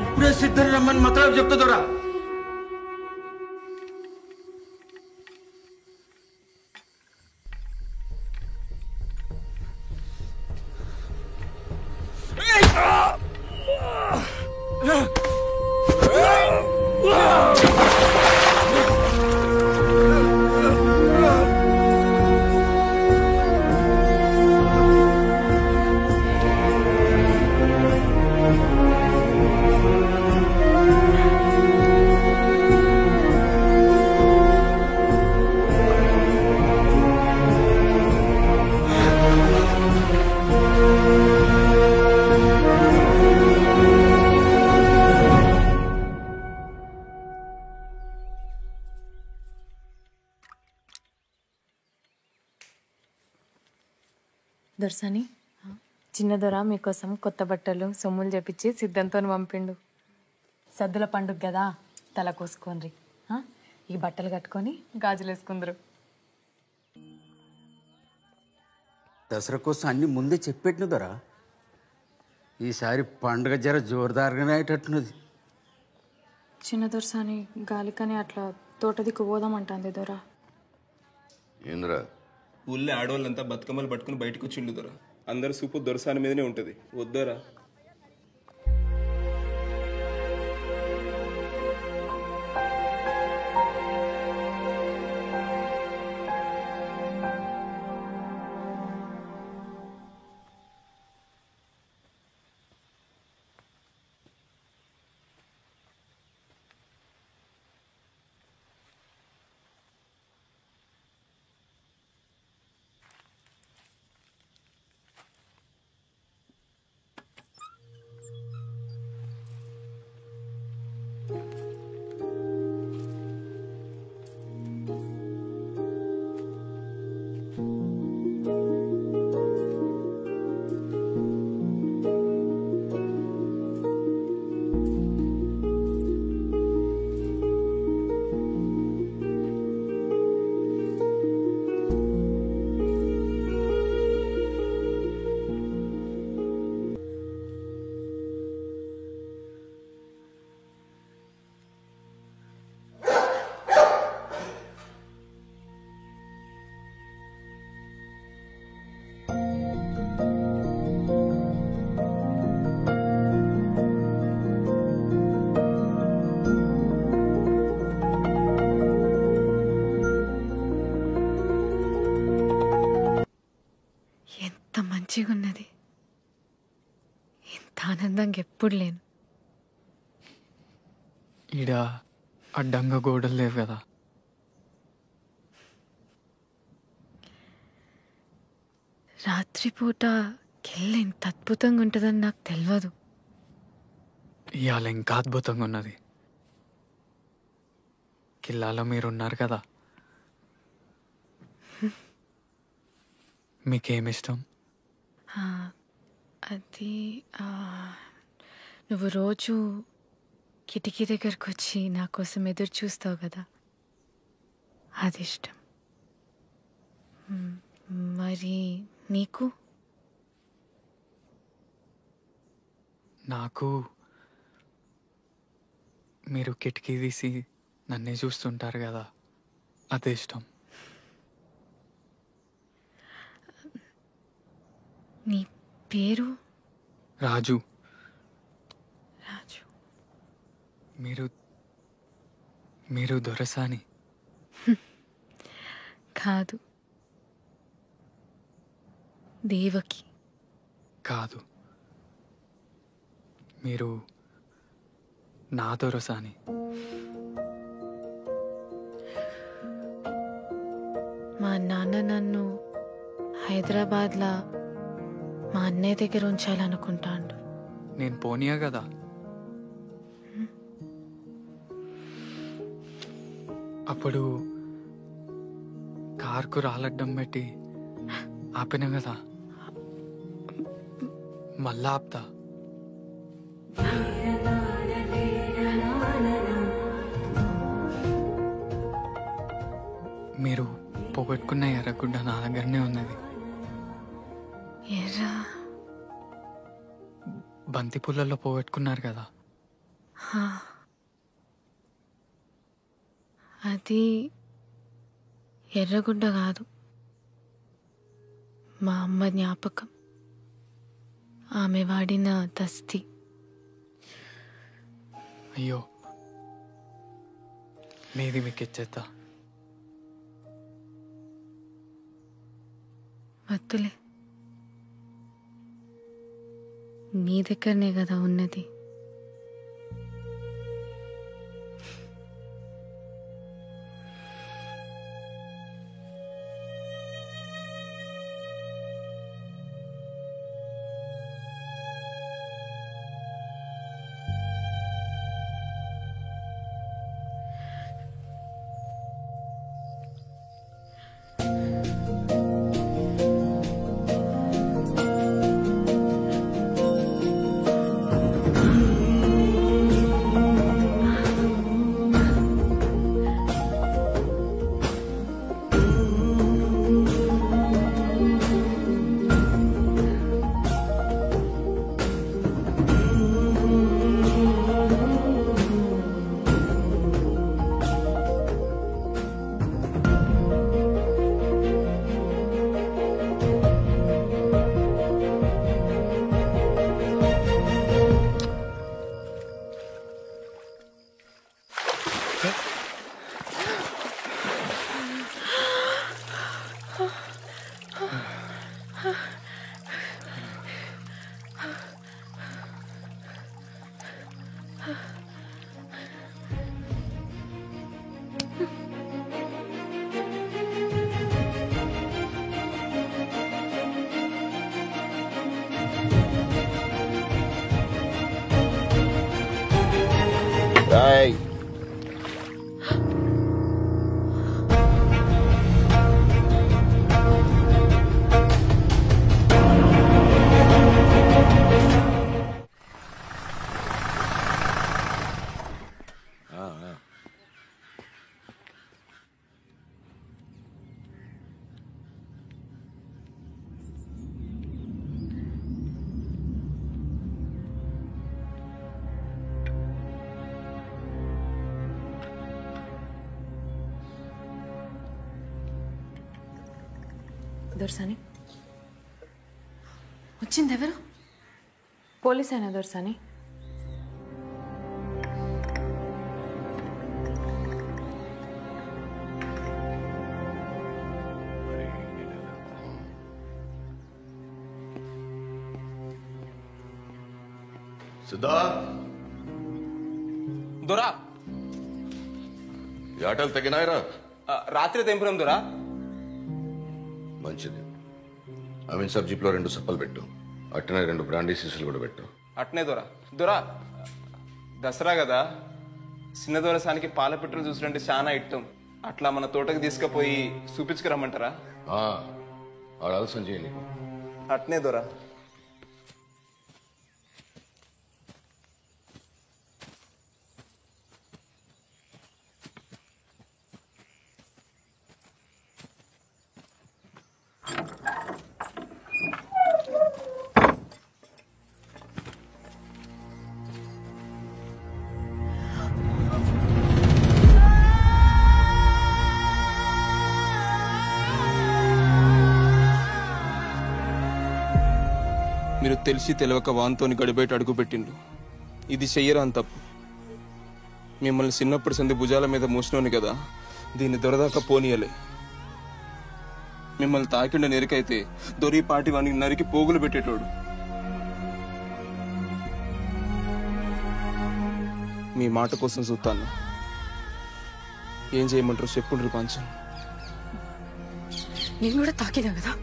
ఇప్పుడే సిద్ధం రమ్మని మాత్రం చెప్తా దొరా. దొరసాని చిన్న దొర మీకోసం కొత్త బట్టలు సొమ్ములు చెప్పించి సిద్ధంతో పంపిండు. సద్దుల పండుగ కదా, తల కోసుకోండి. ఈ బట్టలు కట్టుకొని గాజులు వేసుకుందరు. దసరా కోసం అన్ని ముందే చెప్పెట్టిన దొరా. ఈసారి పండుగ జర జోరుదారుగానే అయ్యేటట్టున్నది. చిన్న దొరసాని గాలికని అట్లా తోట దిక్కు పోదామంటుంది దొర. ఏంద్రా ఊళ్ళో ఆడవాళ్ళంతా బతుకమ్మలు పట్టుకుని బయటకు వచ్చిండు దొరా. అందరు సూపు దొరసాని మీదనే ఉంటుంది. వద్దోరా. మంచిగా ఉన్నది. ఇంత ఆనందంగా ఎప్పుడు లేను. ఈడ అడ్డంగా గోడలు లేవు కదా. రాత్రిపూట కెళ్ళి ఇంత అద్భుతంగా ఉంటుందని నాకు తెలియదు. ఇవాళ ఇంకా అద్భుతంగా ఉన్నది. కిల్లాలో మీరున్నారు కదా. మీకేమిష్టం? అది నువ్వు రోజు కిటికీ దగ్గరకు వచ్చి నా కోసం ఎదురు చూస్తావు కదా, అది ఇష్టం. మరి నీకు? నాకు మీరు కిటికీ తీసి నన్నే చూస్తుంటారు కదా, అదే ఇష్టం. నీ పేరు? రాజు. రాజు. మీరు దొరసాని? కాదు, దేవకి. కాదు, మీరు నా దొరసాని. మా నాన్న నన్ను హైదరాబాద్లో మా అన్నయ్య దగ్గర ఉంచాలనుకుంటాడు. నేను పోనీయా కదా. అప్పుడు కార్కు రాలడ్డం పెట్టి ఆపిన కదా, మళ్ళా ఆపుతా. మీరు పోగొట్టుకున్న ఎర్రగుడ్డ నా దగ్గరనే ఉన్నది. ఎర్రా? బంతి పూలలో పోగొట్టుకున్నారు కదా. అది ఎర్రగుడ్డ కాదు, మా అమ్మ జ్ఞాపకం. ఆమె వాడిన దస్తి. అయ్యో, నీది మీకు ఇచ్చేస్తా. వద్దులే, నీ దగ్గరనే కదా ఉన్నది. దొరసాని వచ్చింది ఎవరు? పోలీస్ అయినా దొరసాని. సిద్ధా దొరా ఈ ఆటలు తగినాయరా? రాత్రి తెంపురం దొరా. మంచిది. అమీన్ సాబ్ జీప్లో 2 సప్పలు పెట్టు. అట్టనే 2 బ్రాండీ సీసులు కూడా పెట్టు. అట్నే దొరా. దొరా దసరా కదా, చిన్న దొరసానికి పాల పెట్రోల్ చూసినట్టే చాలా ఇట్టం. అట్లా మన తోటకి తీసుకుపోయి చూపించుకురమ్మంటారా? ఆడ ఆలస్యం చేయండి. అట్నే దొరా. మీరు తెలిసి తెలియక వాన్తోని గడిబయట అడుగు పెట్టిండు. ఇది చెయ్యరా అని తప్పు. మిమ్మల్ని చిన్నప్పుడు సంది భుజాల మీద మోసినోని కదా, దీన్ని దొరదాకా పోనీయలే. మిమ్మల్ని తాకిండ నెరికైతే దొరి పాటి వానికి నరికి పోగులు పెట్టేటోడు. మీ మాట కోసం చూస్తాను. ఏం చేయమంటారు చెప్పుండ్రు పంచం. నేను కూడా తాకినా కదా.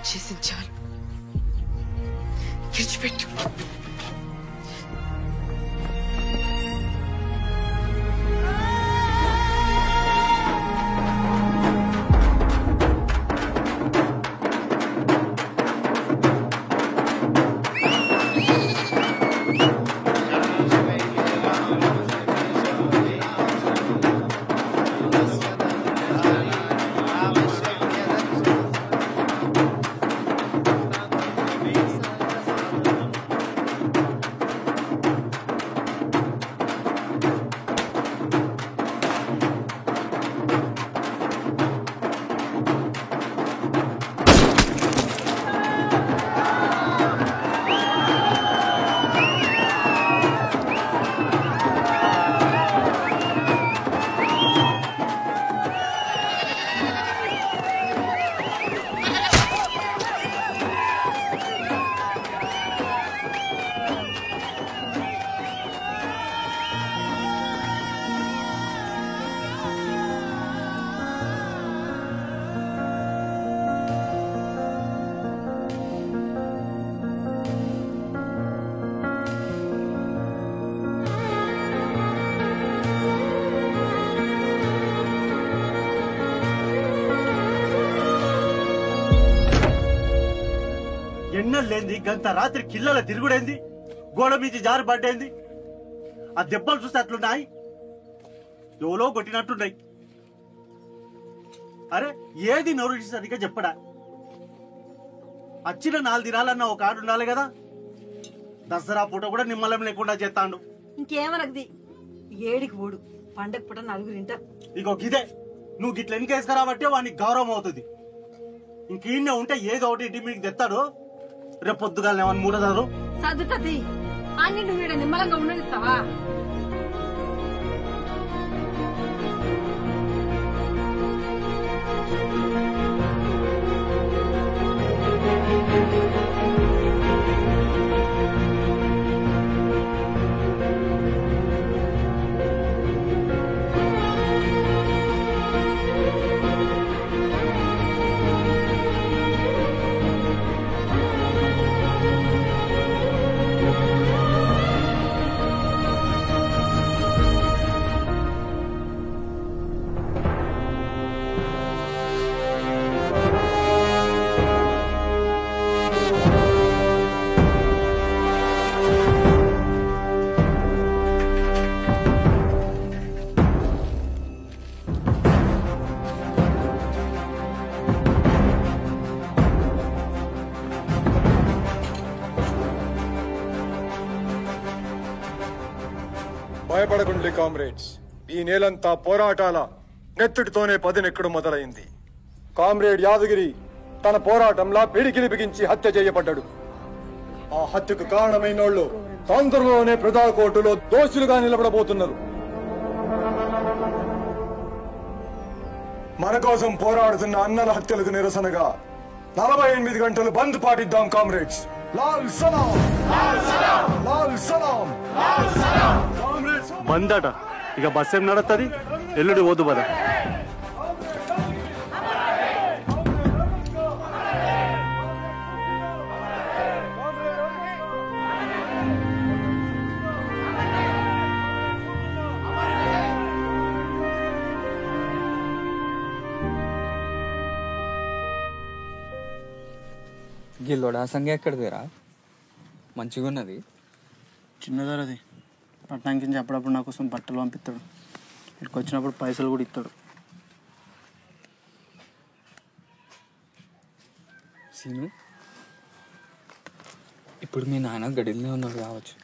చేసింది చాలు, విడిచిపెట్టు. ఎన్నెళ్ళేంది గంత రాత్రి కిల్లల తిరుగుడేంది, గోడ మీద జారి పడ్డేంది. ఆ దెబ్బలు చూస్తే అట్లున్నాయి, ఎవలో కొట్టినట్టున్నాయి. అరే ఏది నోరు సరిగ్గా చెప్పడా? వచ్చిన 4 దినాలన్నా ఒక ఆడు ఉండాలి కదా. దసరా పూట కూడా నిమ్మలం లేకుండా చేస్తాడు. ఇంకేమనది ఏడికి పోడు, పండగ పూట 4 ఇంటారు. ఇగో గిదే నువ్వు గిట్ల ఎన్కేసుకురాబట్టే వానికి గౌరవం అవుతుంది. ఇంకీన్నే ఉంటే ఏదో ఒకటి ఇంటి మీకు తెస్తాడు. రేపు పొద్దుగాల ఏమన్నా మూడదారు సర్దుతది అన్ని నువ్వు ఈడ నిమ్మలంగా ఉండనిస్తావా? భయపడకండి కామ్రేడ్స్, ఈ నేలంతా పోరాటాల నెత్తుడితోనే పదినెక్కడు మొదలైంది. కామ్రేడ్ యాదగిరి తన పోరాటంలా పిడికిలి బిగించి హత్య చేయబడ్డాడు. ఆ హత్యకు కారణమైనోళ్ళు తొందరలోనే ప్రజా కోర్టులో దోషులుగా నిలబడబోతున్నారు. మన కోసం పోరాడుతున్న అన్నల హత్యలకు నిరసనగా 48 గంటలు బంద్ పాటిద్దాం కామ్రేడ్స్. లాల్ సలాం, లాల్ సలాం. బందట ఇక బస్ ఏం నడుస్తుంది, ఎల్లుడి పోదు బద. గిల్లోడా సంగ ఎక్కడిదిరా? మంచిగా ఉన్నది. చిన్నదారది పట్టణానికి నుంచి అప్పుడప్పుడు నా కోసం బట్టలు పంపిస్తాడు. ఇక్కడికి వచ్చినప్పుడు పైసలు కూడా ఇస్తాడు. సీను, ఇప్పుడు మీ నాన్న గడిలోనే ఉన్నాడు కావచ్చు.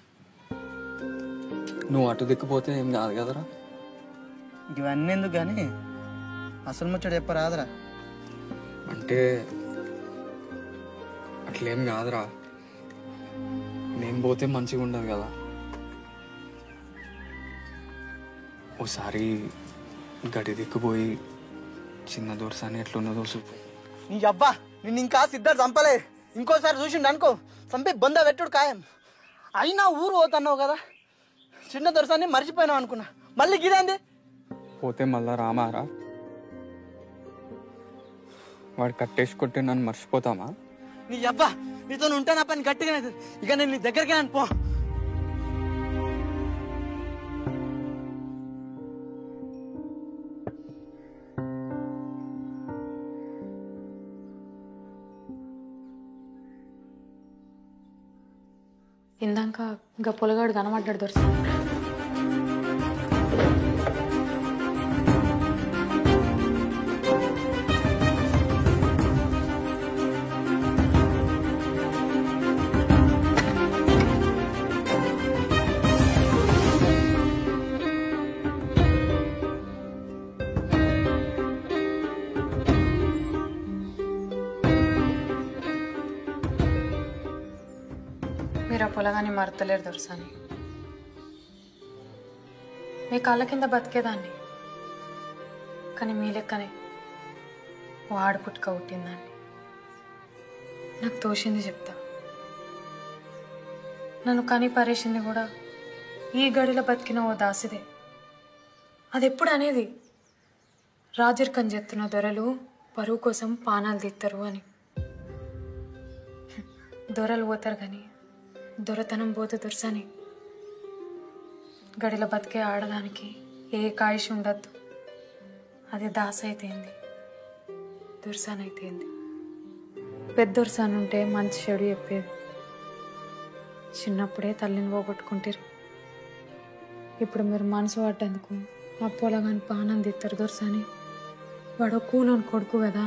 నువ్వు అటు దిక్కుపోతే ఏం కాదు కదరా? ఇవన్నీ ఎందుకు కానీ అసలు ముచ్చట చెప్పరాదురా. అంటే అట్లేం కాదురా, నేను పోతే మంచిగా ఉండదు కదా. ఓసారి గడి దిక్కుపోయి చిన్న దొరసాని ఎట్లున్నదో చూపు. నీ అబ్బా నిన్ను ఇంకా సిద్ధార్థ చంపలే. ఇంకోసారి చూసిండు అనుకో చంపి బొంద పెట్టుడు ఖాయం. అయినా ఊరు పోతున్నావు కదా, చిన్న దొరసాన్ని మర్చిపోయినావు అనుకున్నా. మళ్ళీ గిదేంది? పోతే మళ్ళా రామారా? వాడు కట్టేసి కొట్టి నన్ను మర్చిపోతామా? నీ అబ్బా నీతో ఉంటే నా పని గట్టిగా అవుతుంది. ఇక నేను నీ దగ్గరికి పో. ఇందాక ఇంకా పొలగాడు కనబడ్డాడు దొరసా. మీరు ఆ పొలగాని మరతలేరు దొరసాని. మీ కాళ్ళ కింద బతికేదాన్ని, కానీ మీ లెక్కనే ఓ ఆడపుట్టుక పుట్టిందాన్ని. నాకు తోచింది చెప్తా. నన్ను కని పరేసింది కూడా ఈ గడిలో బతికిన ఓ దాసిదే. అది ఎప్పుడు అనేది రాజరికం చెప్తున్న దొరలు పరువు కోసం పానాలు తీస్తారు అని. దొరలు పోతారు కానీ దొరతనం పోతే దొరసాని. గడిలో బతికే ఆడదానికి ఏ కాయిష్ ఉండద్దు. అది దాస అయితేంది, దొరసాని అయితేంది. పెద్ద దొరసాని ఉంటే మంచి చెడు చెప్పేది. చిన్నప్పుడే తల్లిని పోగొట్టుకుంటారు. ఇప్పుడు మీరు మనసు పడ్డందుకు ఆ పొలగాని పానం తిత్తారు దొరసాని. వాడు కూలోని కొడుకు కదా.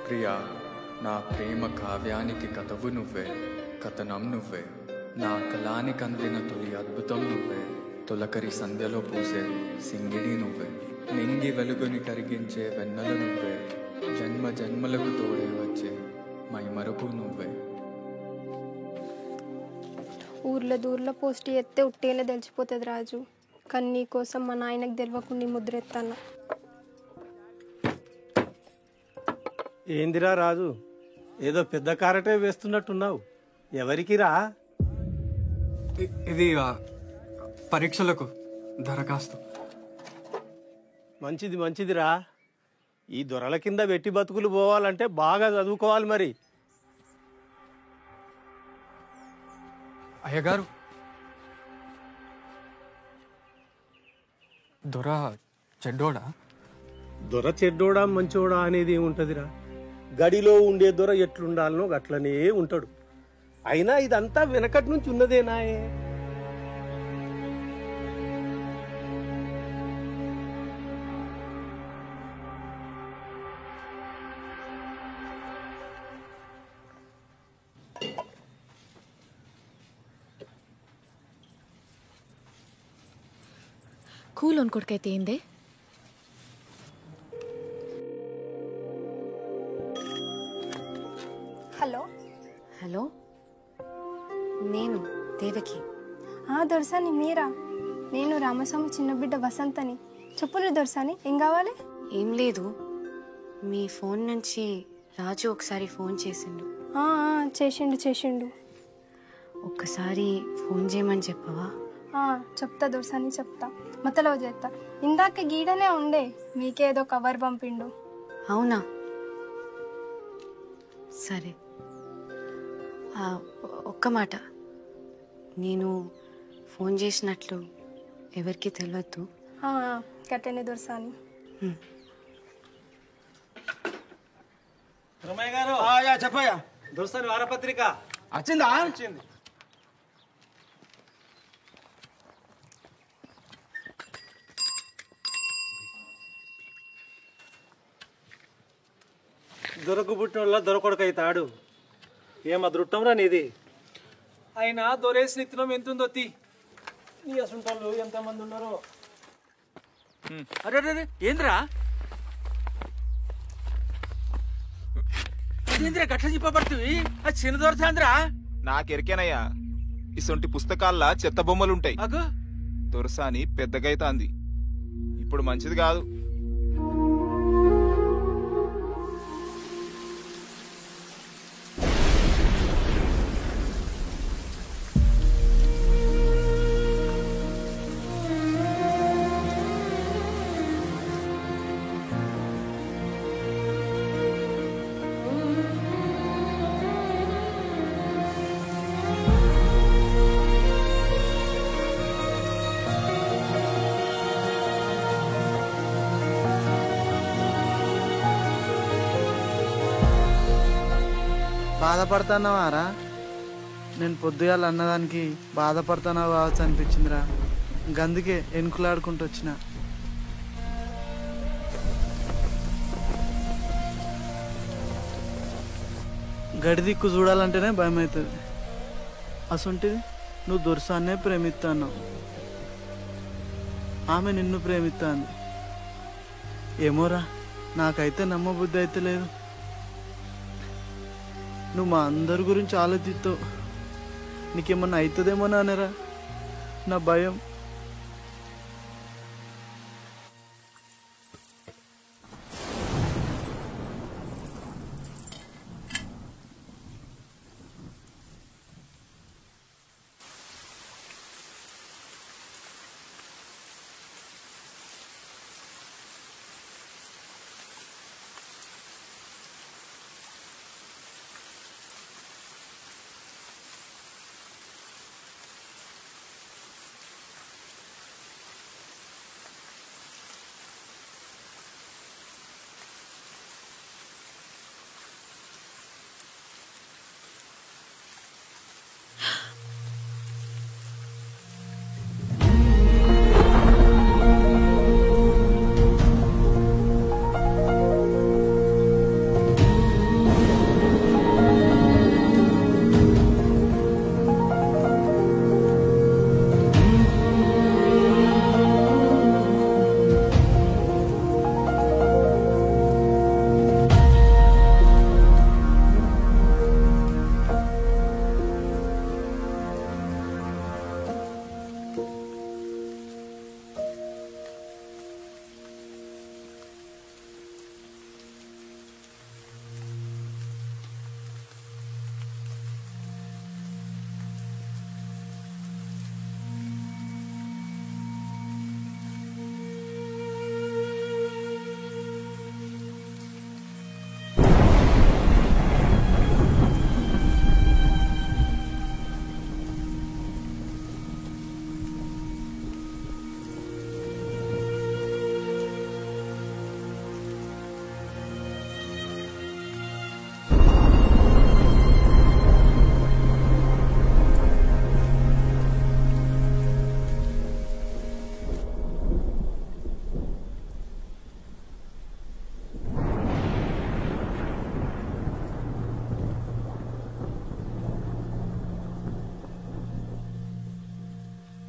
ప్రియా, నా ప్రేమ కావ్యానికి కథవు నువ్వే, కథనం నువ్వే. నా కళానికి అందిన తొలి అద్భుతం నువ్వే. తొలకరి సంధ్యలో పూసే సింగిడి నువ్వే. నింగి వెలుగుని కరిగించే వెన్నెల నువ్వే. జన్మ జన్మలకు తోడే వచ్చే మైమరుపు నువ్వే. ఊర్లో దూర్లో పోస్ట్ ఎత్తే ఉట్టేనే తెలిసిపోతుంది రాజు. కానీ నీకోసం మా నాయనకు తెలియకుండా ముద్ర ఎత్తాను. ఏందిరా రాజు, ఏదో పెద్ద కారటే వేస్తున్నట్టున్నావు. ఎవరికిరా? ఇది పరీక్షలకు దరఖాస్తు. మంచిది మంచిదిరా. ఈ దొరల కింద వెట్టి బతుకులు పోవాలంటే బాగా చదువుకోవాలి మరి. అయ్యగారు, దొర చెడ్డోడా? దొర చెడ్డోడా మంచోడా అనేది ఏముంటదిరా. గడిలో ఉండే దొర ఎట్లుండాలనో అట్లనే ఉంటాడు. అయినా ఇదంతా వెనకటి నుంచి ఉన్నదేనాయే. కూలోని కొడుకైతే ఏందే? హలో హలో, నేను దేవకి. దొరసాని మీరా? నేను రామస్వామి చిన్న బిడ్డ వసంతని. చెప్పులు దొరసాని, ఏం కావాలి? ఏం లేదు, మీ ఫోన్ నుంచి రాజు ఒకసారి ఫోన్ చేసిండు. చేసిండు. ఒక్కసారి ఫోన్ చేయమని చెప్పవా? చెప్తా దొరసాని, చెప్తా. మతలో చేస్తా. ఇందాక గీడనే ఉండే, మీకేదో కవర్ పంపిండు. అవునా, సరే. ఒక్క మాట, నేను ఫోన్ చేసినట్లు ఎవరికి తెలియద్దు. కట్టెనే దొరసాని. రమయ్య గారు చెప్పయ్యా. దొరసాని వారపత్రిక వచ్చిందా? వచ్చింది. దొరకు పుట్టిన దొరకొడకైతాడు. ఏం అదృష్టంరా నీది. అయినా దొరేసి నిత్యం ఎంతుందో తీ. నీ అసంటోళ్ళు ఎంతమంది ఉన్నారో. అరే ఏంద్రా గట్ల చెప్పబడుతుంది? అది చిన్న దొరసాంద్రా. నాకెరికేనయ్యా, ఇసొంటి పుస్తకాల్లో చెత్త బొమ్మలుంటాయి. దొరసాని పెద్దగైతాంది, ఇప్పుడు మంచిది కాదు. బాధపడుతున్నావారా? నేను పొద్దుగాల అన్నదానికి బాధపడుతున్నావు కావచ్చు అనిపించిందిరా. గందుకే ఎనుకులాడుకుంటూ వచ్చిన. గడి దిక్కు చూడాలంటేనే భయం అవుతుంది. అసొంటిది నువ్వు దొరసాన్నే ప్రేమిస్తున్నావు, ఆమె నిన్ను ప్రేమిస్తాంది. ఏమోరా, నాకైతే నమ్మబుద్ధి అయితే లేదు. నువ్వు మా అందరి గురించి ఆలోచిస్తావు, నీకేమన్నా అవుతుందేమో నానేరా నా భయం.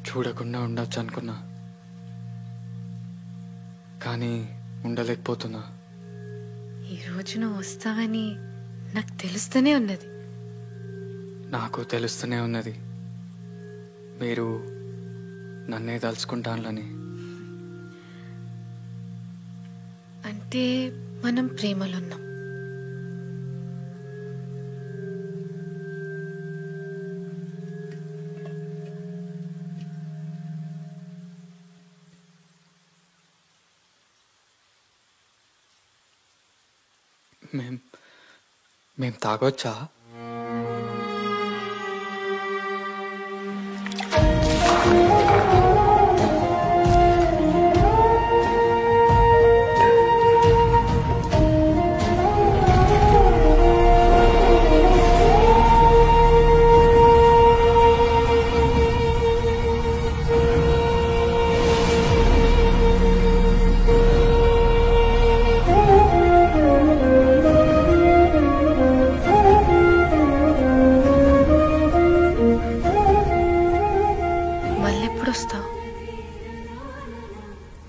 చూడకుండా ఉండొచ్చు అనుకున్నా, కానీ ఉండలేకపోతున్నా. ఈ రోజు నువ్వు వస్తావని నాకు తెలుస్తూనే ఉన్నది. నాకు తెలుస్తూనే ఉన్నది మీరు నన్నే తలుచుకుంటానని. అంటే మనం ప్రేమలో ఉన్నాం. మేం తాగొచ్చా?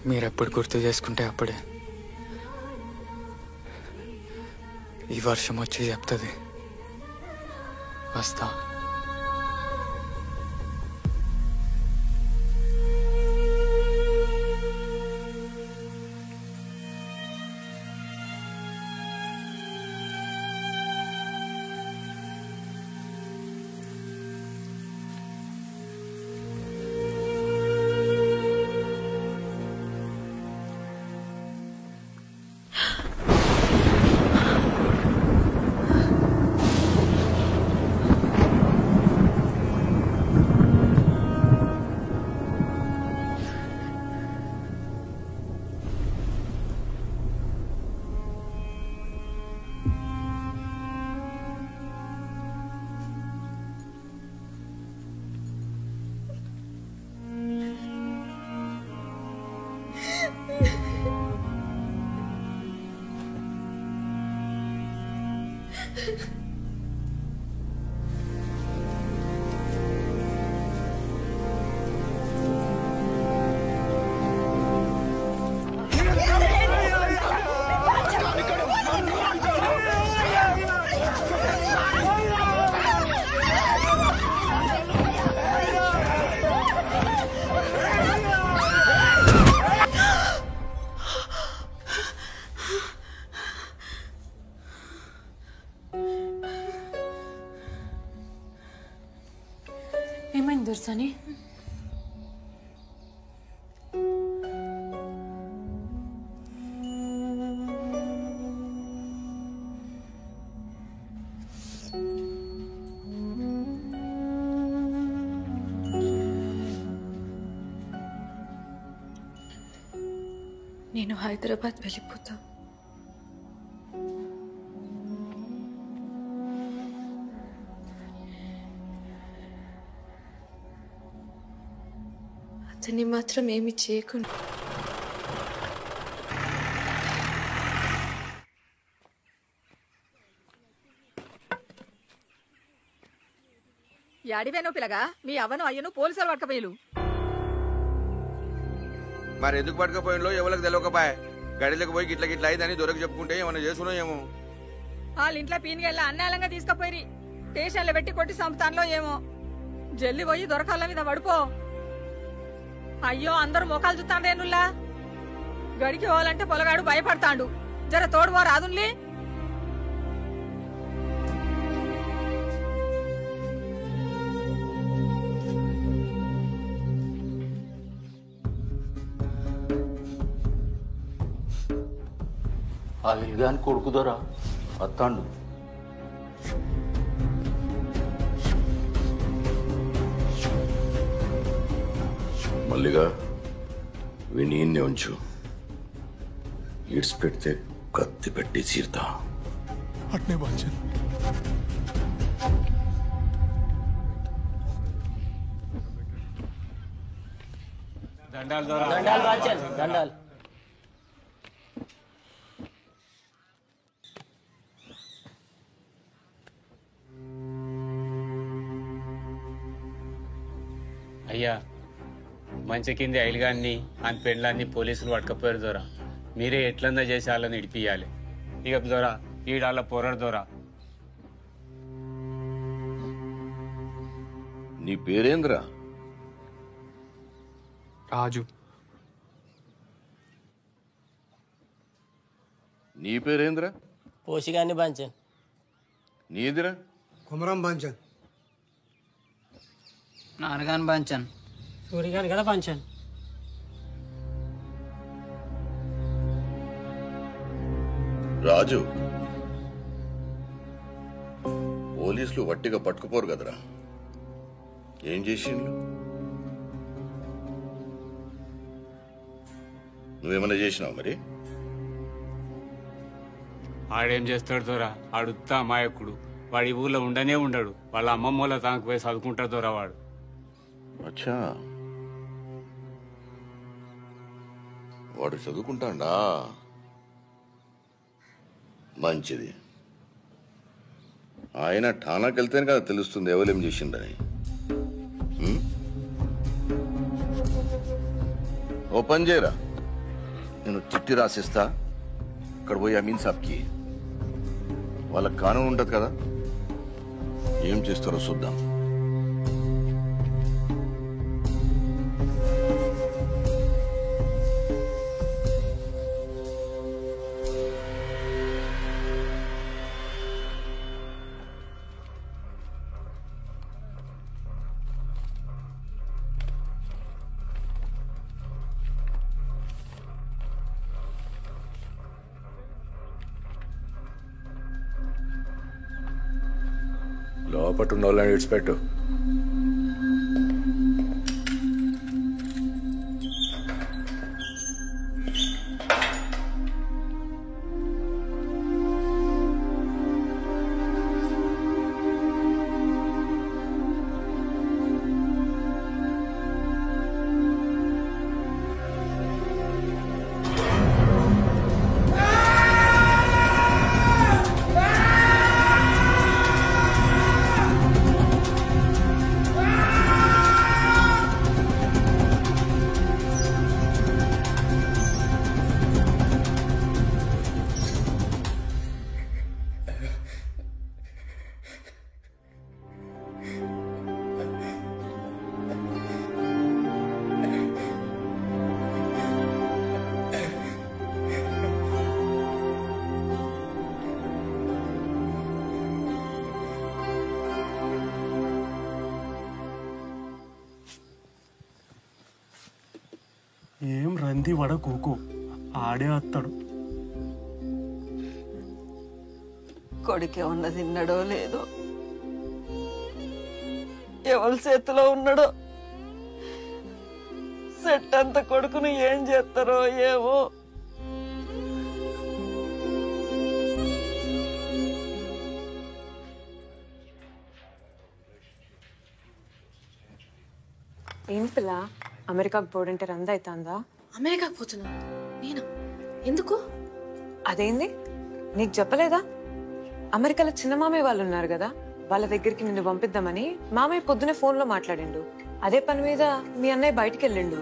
మీరెప్పుడు గుర్తు చేసుకుంటే అప్పుడే. ఈ వర్షం వచ్చి చెప్తుంది వస్తా. ఏమైంది దొర్సని? నేను హైదరాబాద్ వెళ్ళిపోతా. అతన్ని మాత్రం ఏమి చేయకుండా యాడివేనో పిల్లగా మీ అవ్వను అయ్యను పోలీసులు పట్టకపోయిలు. మరి ఎందుకు పట్టుకపోయినలో ఎవరికి తెలియకపోయా. గడిలోకి పోయి గిట్ల గిట్ల అయిందని దొరికి చెప్పుకుంటే ఏమన్నా చేసుకున్నా ఏమో. వాళ్ళ ఇంట్లో పీనిగెళ్ళ అన్నాలంగా తీసుకుపోయి స్టేషన్లో పెట్టి కొట్టి సంపుతాన్లో ఏమో. జల్లి పోయి దొరకాల మీద పడిపో. అయ్యో అందరూ మోకాలు చూస్తాండేనుల్లా. గడికి పోవాలంటే పొలగాడు భయపడతాండు. జర తోడువో రాదున్లీ. ఆ ఇల్గాని కొడుకుదోరా వస్తాండు. మల్లిగా వీణ్ణి ఉంచు. ఈడ్స్ పెడితే కత్తి పెట్టి చీరుతా. అట్నే బాల్చన్. దండాలు బాల్చన్ దండాలు. అయ్యా మంచి కింది ఐలుగాన్ని అని పెండ్లాన్ని పోలీసులు పట్టుకపోయారు దొరా. మీరే ఎట్లన్నా చేసి వాళ్ళని ఇడిపియాలి. ఇక దొరా ఈడాళ్ళ పోరాడు దొరా. నీ పేరేంద్రా? రాజు. నీ పేరేంద్రా? పోషిగాన్ని బాంచన్. నీదిరా? కుమరం బాంచన్. నాన్నగాని బాంచన్. సూర్యగాని కదా బాంచన్. రాజు, పోలీసులు వట్టిగా పట్టుకుపోరు కదరా, ఏం చేసిండ్రు? నువ్వేమన్నా చేసినావు మరి? ఆడేం చేస్తాడు దొరా, ఆడుతా అమాయకుడు. వాడు ఈ ఊళ్ళో ఉండనే ఉండడు. వాళ్ళ అమ్మమ్మ వాళ్ళ తనకు పోయి చదువుకుంటాడు దొరా వాడు. అచ్చా, వాడు చదువుకుంటాడా? మంచిది. ఆయన ఠానాకి వెళ్తేనే కదా తెలుస్తుంది ఎవరేం చేసిండని. ఓ పని చేయరా, నేను చిట్టి రాసిస్తా, అక్కడ పోయి అమీన్ సాబ్కి. వాళ్ళకి కానూన్ ఉంటుంది కదా, ఏం చేస్తారో చూద్దాం. లోపట్టున్న వాళ్ళని విడిచిపెట్టు. ఏం రంది వడ కూకు, ఆడే వస్తాడు. కొడుకే ఉన్న తిన్నాడో లేదో, ఎవరి చేతిలో ఉన్నాడో, సెట్ అంత కొడుకును ఏం చేస్తారో ఏమో. ఏం పిల్ల, అమెరికాకు పోడంటే రంద అవుతుందా? అమెరికాకు పోతున్నా నేను? ఎందుకు? అదేంది, నీకు చెప్పలేదా? అమెరికాలో చిన్న మామయ్య వాళ్ళు ఉన్నారు కదా, వాళ్ళ దగ్గరికి నిన్ను పంపిద్దామని మామయ్య పొద్దునే ఫోన్లో మాట్లాడిండు. అదే పని మీద మీ అన్నయ్య బయటికి వెళ్ళిండు.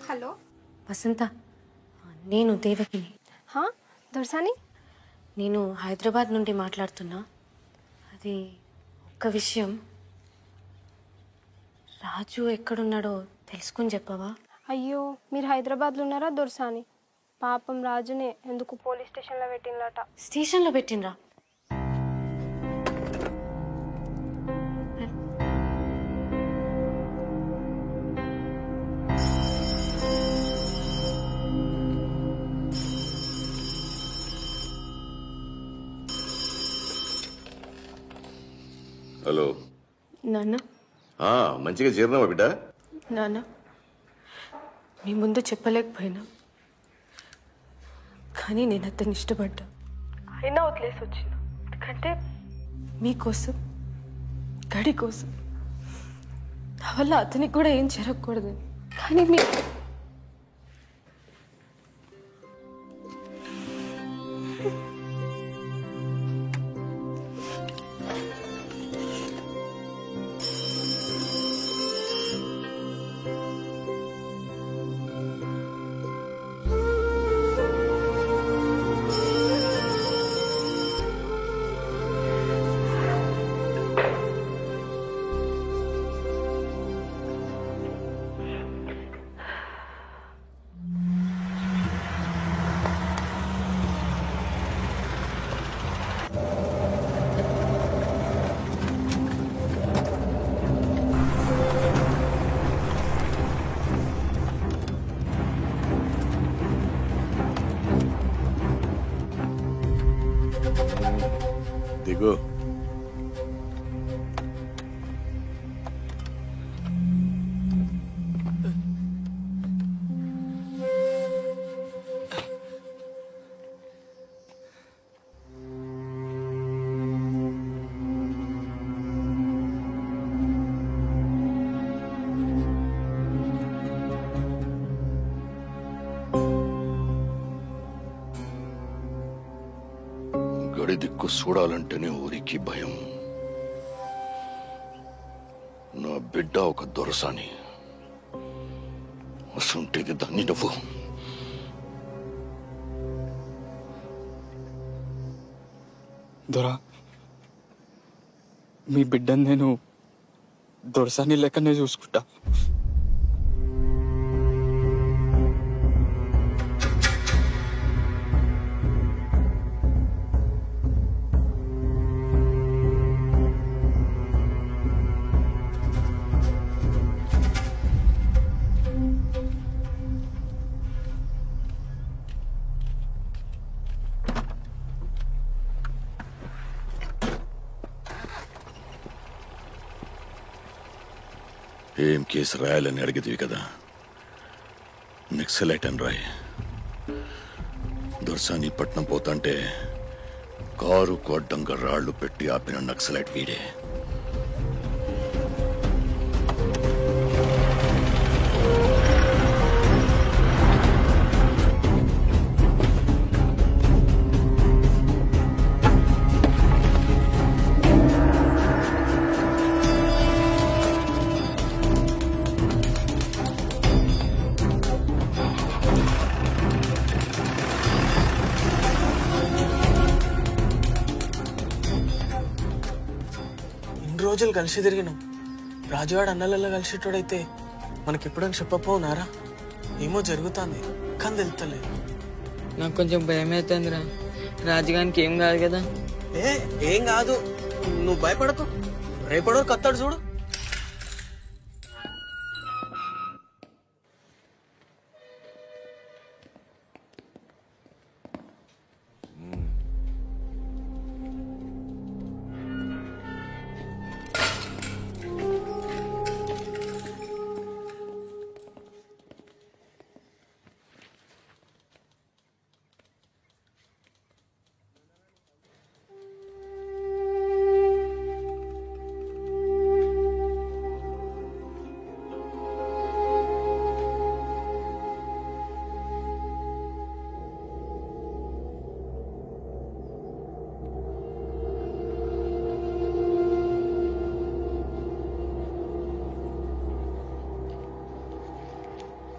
హలో వసంత, నేను దేవకిని. దొరసాని, నేను హైదరాబాద్ నుండి మాట్లాడుతున్నా. అది ఒక్క విషయం, రాజు ఎక్కడున్నాడో తెలుసుకుని చెప్పవా? అయ్యో, మీరు హైదరాబాద్లో ఉన్నారా దొరసాని? పాపం రాజునే ఎందుకు పోలీస్ స్టేషన్లో పెట్టినట. స్టేషన్లో పెట్టినరా? హలో నాన్న. మంచిగా చేరినావా బిడ్డ? నాన్న, మీ ముందు చెప్పలేకపోయినా, కానీ నేను అతన్ని ఇష్టపడ్డా. అయినా వదిలేసి వచ్చిన, ఎందుకంటే మీకోసం, గడి కోసం. నా వల్ల అతనికి కూడా ఏం జరగకూడదు. కానీ దిగు. గడి దిక్కు చూడాలంటేనే ఊరికి భయం. నా బిడ్డ ఒక దొరసాని, అసంటేది దాన్ని నువ్వు. దొరా, మీ బిడ్డను నేను దొరసాని లెక్కనే చూసుకుంటా. ఏం కేసు రాయాలని అడిగితివి కదా, నక్సలైట్ అని రాయి. దొరసాని పట్నం పోతాంటే కారు కొడ్డంగా రాళ్లు పెట్టి ఆపిన నక్సలైట్ వీడే. రోజులు కలిసి తిరిగినాం. రాజువాడు అన్నలలో కలిసేటోడైతే మనకెప్పుడని చెప్పపోనారా? ఏమో జరుగుతుంది కానీ తెలుస్తలేదు. నాకు కొంచెం భయం అవుతుందిరా. రాజుగానికి ఏం కాదు కదా? ఏం కాదు, నువ్వు భయపడకు. రేపడో కత్తాడు చూడు.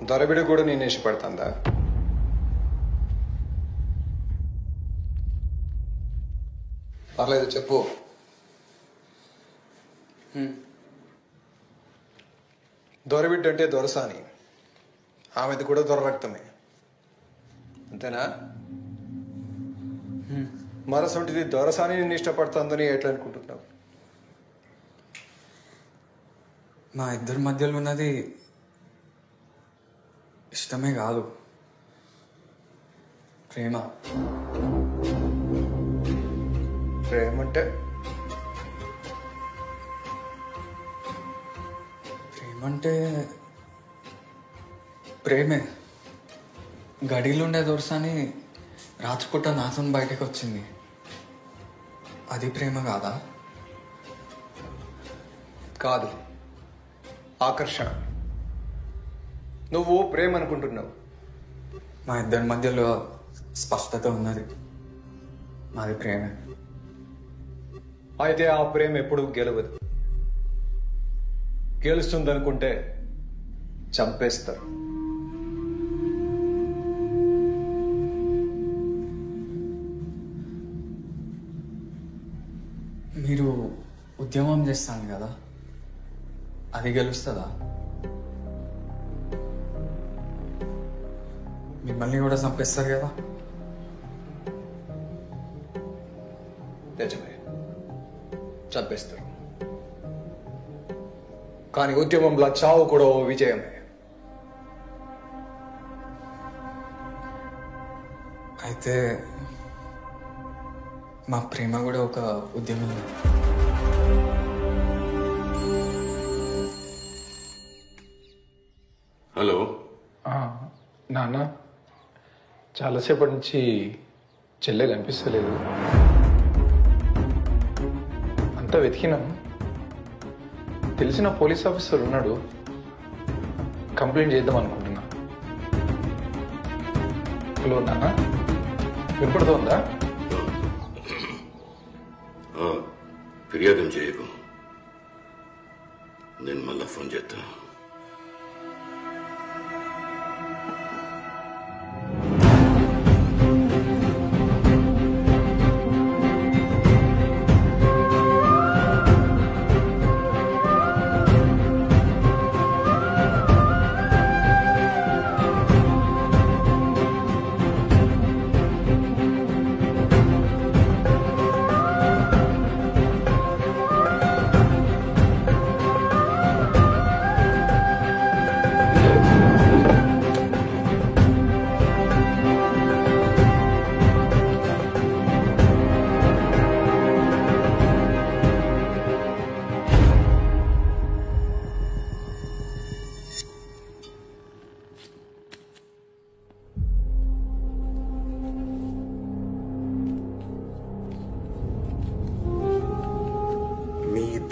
దొరబిడ కూడా నేను ఇష్టపడుతుందా? పర్లేదు చెప్పు. దొరబిడ్డ అంటే దొరసాని, ఆమెది కూడా దొర రక్తమే, అంతేనా? మరసొంటిది దొరసాని నిన్ను ఇష్టపడుతుందని ఎట్లా అనుకుంటున్నావు? మా ఇద్దరి మధ్యలో ఉన్నది ఇష్టమే కాదు, ప్రేమ. ప్రేమ అంటే ప్రేమే. గడిలుండే దొరసాని రాత్రిపూట నాతో బయటకు వచ్చింది. అది ప్రేమ కాదా? కాదు, ఆకర్షణ. నువ్వు ప్రేమ అనుకుంటున్నావు. మా ఇద్దరి మధ్యలో స్పష్టత ఉన్నది, మాది ప్రేమే. అయితే ఆ ప్రేమ ఎప్పుడు గెలవదు. గెలుస్తుందనుకుంటే చంపేస్తారు. మీరు ఉద్యమం చేస్తాను కదా, అది గెలుస్తుందా? మిమ్మల్ని కూడా చంపేస్తారు కదా? నిజమే, చంపేస్తారు. కానీ ఉద్యమంలో చావు కూడా ఓ విజయమే. అయితే మా ప్రేమ కూడా ఒక ఉద్యమం. హలో నాన్న, చాలాసేపటి నుంచి చెల్లె కనిపిస్తలేదు. అంతా వెతికినాం. తెలిసిన పోలీస్ ఆఫీసర్ ఉన్నాడు, కంప్లైంట్ చేద్దాం అనుకుంటున్నా. హలో నాన్న, వినపడుతోందా? ఫిర్యాదు చేయకు, నేను మళ్ళా ఫోన్ చేస్తా.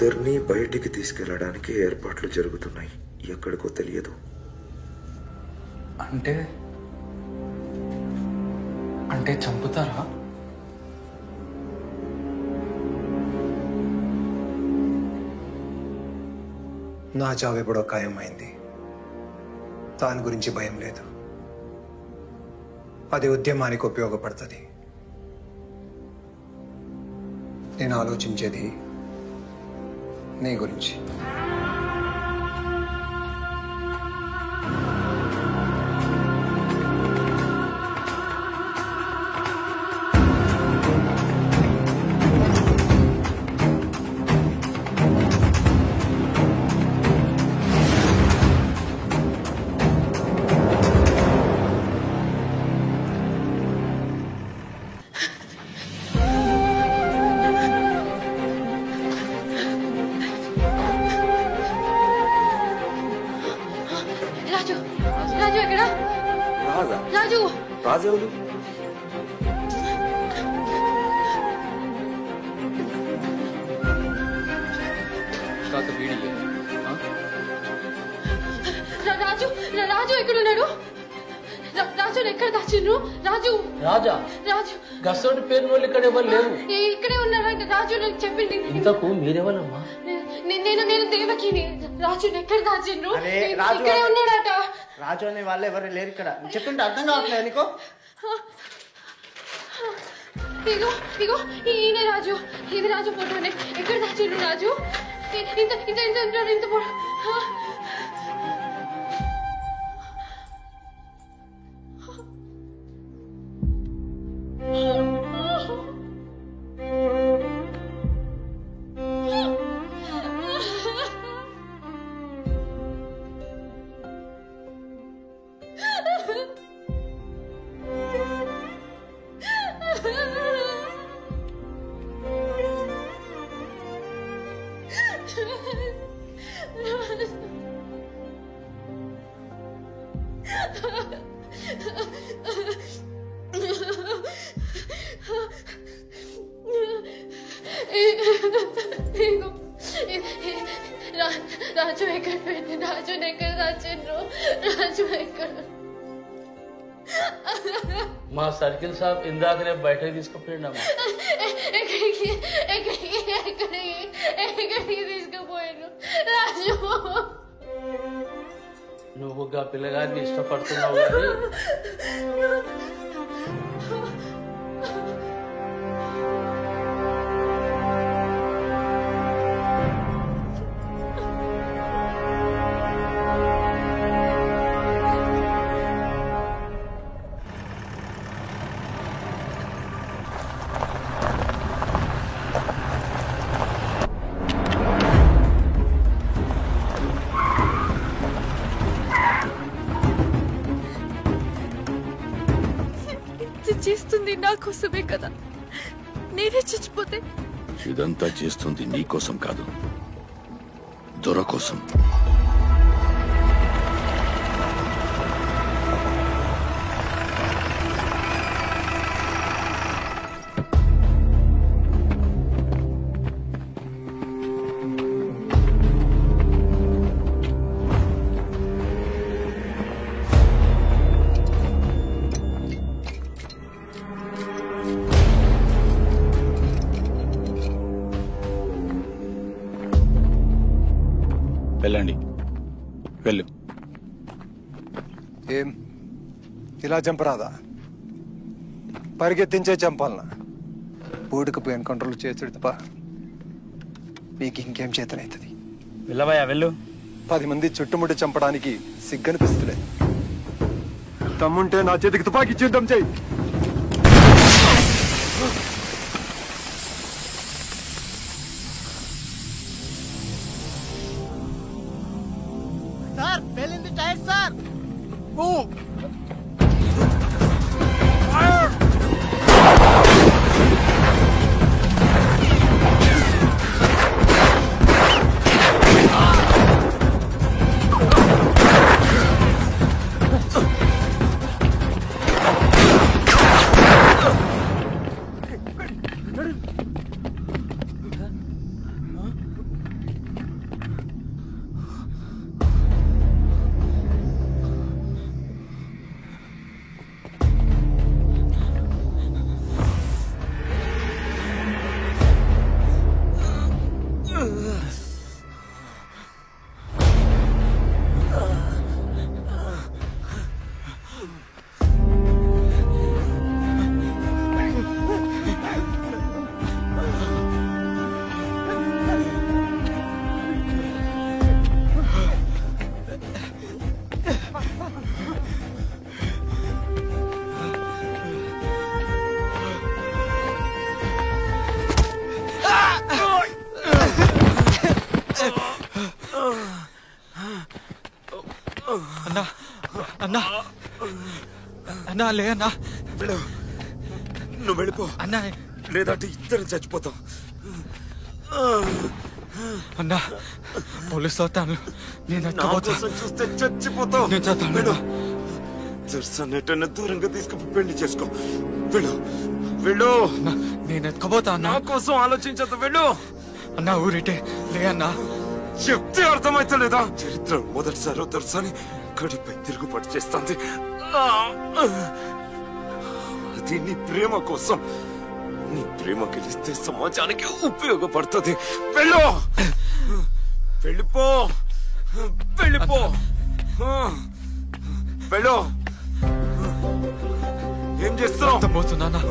ఇద్దరిని బయటికి తీసుకెళ్లడానికి ఏర్పాట్లు జరుగుతున్నాయి. ఎక్కడికో తెలియదు. అంటే చంపుతారా? నా చావు ఎప్పుడో ఖాయమైంది. దాని గురించి భయం లేదు. అది ఉద్యమానికి ఉపయోగపడుతుంది. నేను ఆలోచించేది నీ గురించి. రాజు రాజు రాజు ఎక్కడున్నాడు? రాజు ఎక్కడ దాచిండ్రు? రాజు రాజా రాజు గసోటి పేరు వాళ్ళు ఇక్కడ ఎవరు లేరు. ఇక్కడే ఉన్నాడు రాజు, నాకు చెప్పింది. ఇంతకు మీరెవరమ్మా? నేను దేవకిని. రాజు ఎక్కడ దాచిండ్రు? రాజు ఇక్కడే ఉన్నాడట. రాజు అనే వాళ్ళు ఎవరు లేరు ఇక్కడ. చెప్తుంటే అర్థం కావట్లేదు నీకు? ఇగో ఇగో ఈయన రాజు. ఇది రాజు ఫోటోనే. ఎక్కడ దాచిండ్రు రాజు? ఇంత ఇంత ఇంత ఇంత రాజు ఎక్కడ పెట్టి రాజు ఎక్కడ దాచిండ్రు? రాజు ఎక్కడ? మా సర్కిల్ సాబ్ ఇందాకనే బయటకు తీసుకుపోయిండమ్మా. ఎక్కడికి తీసుకుపోయాను రాజు? నువ్వు ఆ పిల్లగారిని ఇష్టపడుతున్నావు కానీ చేస్తుంది నా కోసమే కదా. నేనే చచ్చిపోతే? ఇదంతా చేస్తుంది నీకోసం కాదు, దొర కోసం. వెళ్ళండి, వెళ్ళు. ఏం ఇలా చంపరాదా? పరిగెత్తించే చంపాలనా? బూడికి ఎన్కౌంటర్లు చేతుడు తప్ప మీకు ఇంకేం చేతనవుతుంది? వెళ్ళవయ్యా, వెళ్ళు. 10 మంది చుట్టుముట్టి చంపడానికి సిగ్గనిపిస్తులే. తమ్ముంటే నా చేతికి తుపాకీ యుద్ధం చేయి. సార్ పేలింది టైర్ సార్. అన్నా అన్నా అన్నా లే అన్నా, నువ్వు వెళ్ళిపో అన్నా, లేదంటే ఇద్దరు చచ్చిపోతాం. అన్నా పోలీసు వస్తాను, నేను నా కోసం చూస్తే చచ్చిపోతావు. నేను చస్తాను. దర్శనటన్న దూరంగా తీసుకుని పెళ్లి చేసుకో. వెళ్ళు వెళ్ళు. నేను ఎత్తుకోబోతా అన్నా. నా కోసం ఆలోచించదు, వెళ్ళు. అన్నా ఊరిటే లే అన్నా. చెప్తే అర్థమైతలేదా? చరిత్ర మొదటిసారి దర్శని గడిపై తిరుగుబాటు చేస్తుంది. అది నీ ప్రేమ కోసం. నీ ప్రేమ గెలిస్తే సమాజానికి ఉపయోగపడుతుంది. వెళ్ళు, వెళ్ళిపో, వెళ్ళిపో, వెళ్ళు. ఏం చేస్తున్నావు? పోతున్నా.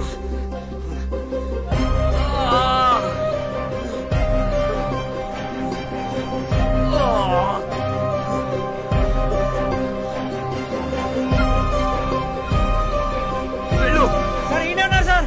వెళ్ళు. సార్ ఈయన ఉన్నారు సార్.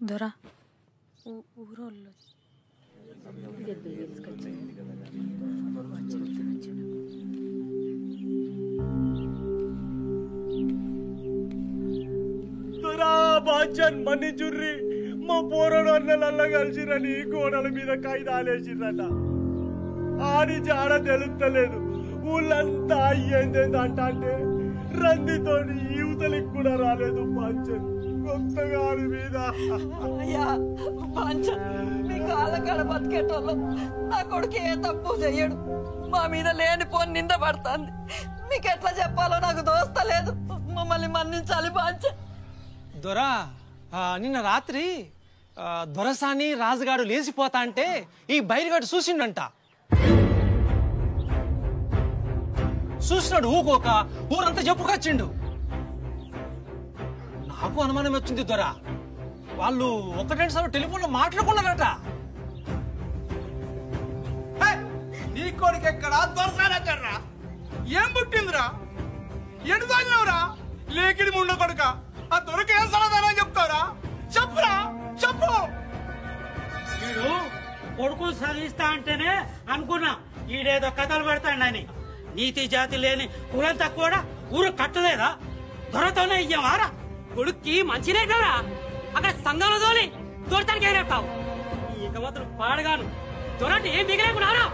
దొరా ఊరోళ్ళు బాచన్ మన్నిచుర్రి మా పోరడు అన్నలల్లా కలిసిరని గోడల మీద కాయిదాలేసిరట ఆడి జాడ తెలుస్తలేదు ఊళ్ళంతా అయ్యేందేందంట అంటే రందితోని యువతలికి కూడా రాలేదు బాచన్ కొత్తగా ఆడి మీద అయ్యా బాంచన్ మీ కాళ్ళకాడ బతికేటోళ్ళం నా కొడుకు ఏ తప్పు చెయ్యడు మా మీద లేనిపోని నింద పడుతుంది మీకు ఎట్లా చెప్పాలో నాకు దోస్తలేదు మమ్మల్ని మన్నించాలి బాంచన్. దొరా నిన్న రాత్రి దొరసాని రాజుగాడు లేచిపోతా అంటే ఈ బైరుగాడు చూసిండంట. చూసినాడు ఊకోక ఊరంతా చెప్పుకొచ్చిండు. నాకు అనుమానం వచ్చింది దొరా, వాళ్ళు ఒకటి సార్లు టెలిఫోన్ లో మాట్లాడుకున్నారట. నీ కొడుకు ఎక్కడా దొరసాని ఎక్కడరా? ఏం పుట్టిందిరా? ఎటు తాగినవురా? లేకిడి ముండ కొడుక ఆ దొరక ఏం సమాధానం చెప్తావురా? చెప్పురా చెప్పు. వీడు కొడుకులు చదివిస్తా అంటేనే అనుకున్నా ఈడేదో కథలు పెడతాడని. నీతి జాతి లేని కులంతా కూడా ఊరు కట్టలేదా? దొరతోనే ఇయ్యవారా? కొడుక్కి మంచినే కదా అక్కడ సంఘంలో తోలి దొరతానికి ఏరేస్తావు. ఇక మాత్రం పాడగాను దొరటి ఏం మిగిలేకున్నారా?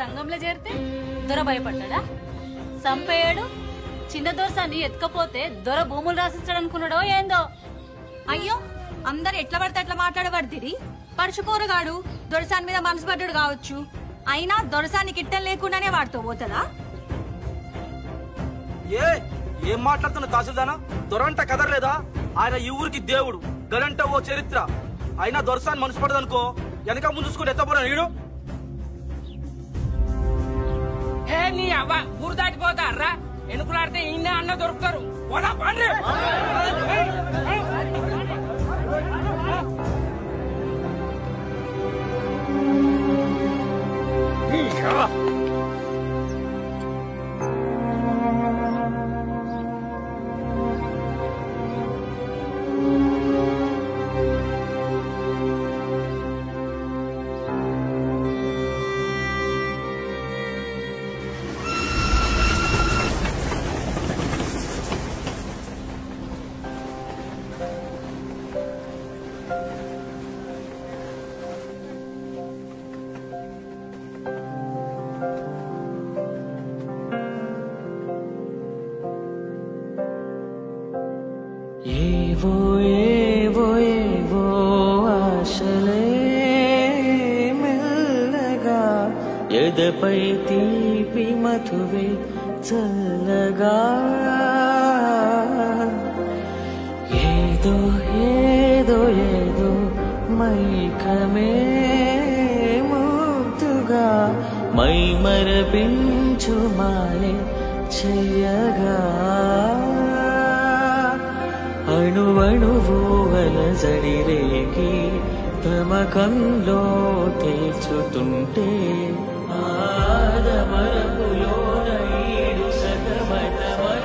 సంఘంలో చేరితే దొర భయపడ్డా? సంపేయడు చిన్న దొరసాన్ని ఎత్తుకపోతే దొర భూములు రాసిస్తాడు అనుకున్నాడో ఏందో. అయ్యో అందరు ఎట్లా పడితే అట్లా మాట్లాడబడితిరి. పరుచుకోరగాడు దొరసాని మీద మనసు పడ్డాడు కావచ్చు, అయినా దొరసాని కిట్టం లేకుండానే వాడితో పోతుందా? ఏం మాట్లాడుతున్న తహసీల్దానా? దొరంట కదర్లేదా? ఆయన ఈ ఊరికి దేవుడు, గడంట ఓ చరిత్ర. అయినా దొరసాని మనసు పడదనుకో వెనక ముందు చూసుకుని ఎత్తపోరా నీడు. హే నీ అవ్వ ఊరు దాటిపోతారా? ఎనుకులాడితే ఇన్నే అన్న దొరుకుతారు. పోదా పండ్రి. ఏవో ఏవో ఏవో ఆశలే మెల్లగా ఎదపై తీపి మధువే చల్లగా ఏదో ఏదో ఏదో మైకమే ముద్దుగా మై మరపించు మాయే చెయ్యగా అణువణువు అలజడి రేగి తమకంలో తేల్చుతుంటే ఆదమరపులో నైడు సతమతమై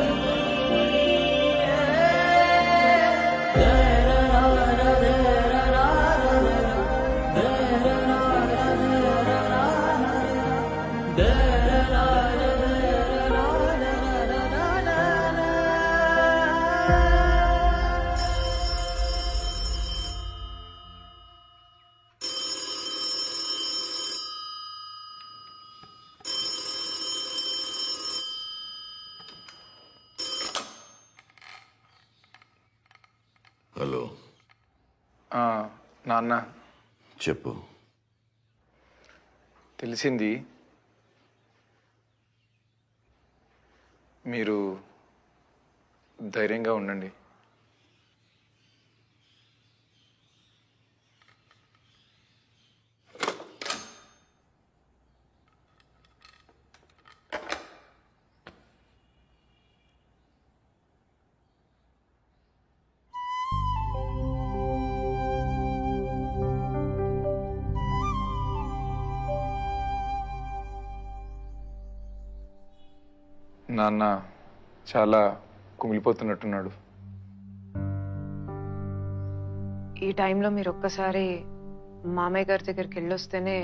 హలో నాన్న చెప్పు. తెలిసింది, మీరు ధైర్యంగా ఉండండి. నాన్న చాలా కుమిలిపోతున్నట్టున్నాడు. ఈ టైంలో మీరు ఒక్కసారి మామయ్య గారి దగ్గరికి వెళ్ళొస్తేనే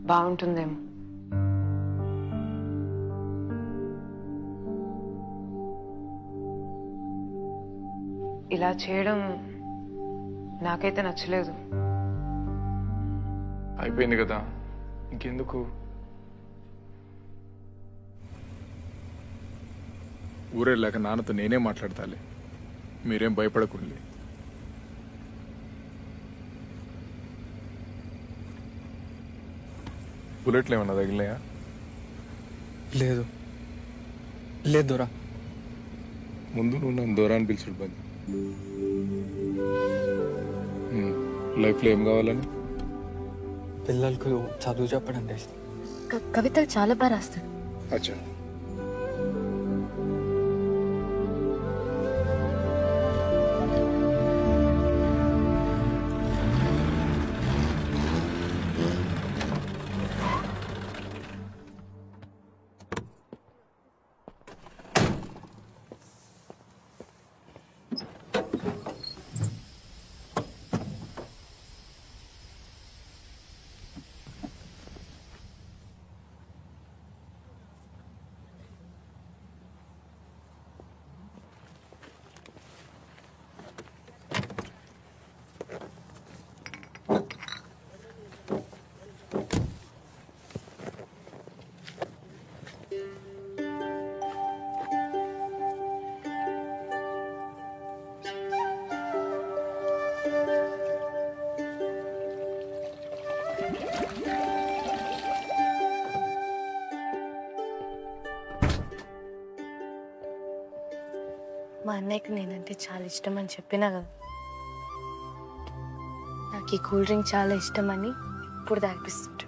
బాగుంటుందేమో. ఇలా చేయడం నాకైతే నచ్చలేదు. అయిపోయింది కదా, ఇంకెందుకు? ఊరెళ్ళాక నాన్నతో నేనే మాట్లాడతాలే, మీరేం భయపడకండి. బుల్లెట్లు ఏమన్నా తగిలినాయా? లేదు లేదు దొరా. ముందు నువ్వు నన్ను దూరా అని పిలిచుడు బంద్. లైఫ్లో ఏం కావాలని? పిల్లలకు చదువు చెప్పడం చేస్తాం. కవితలు చాలా బాగా రాస్తాడు. అచ్చా, మా అన్నయ్యకి నేనంటే చాలా ఇష్టం అని చెప్పినా కదా. నాకు ఈ కూల్ డ్రింక్ చాలా ఇష్టం అని ఇప్పుడు తాగిపిస్తుంటాడు.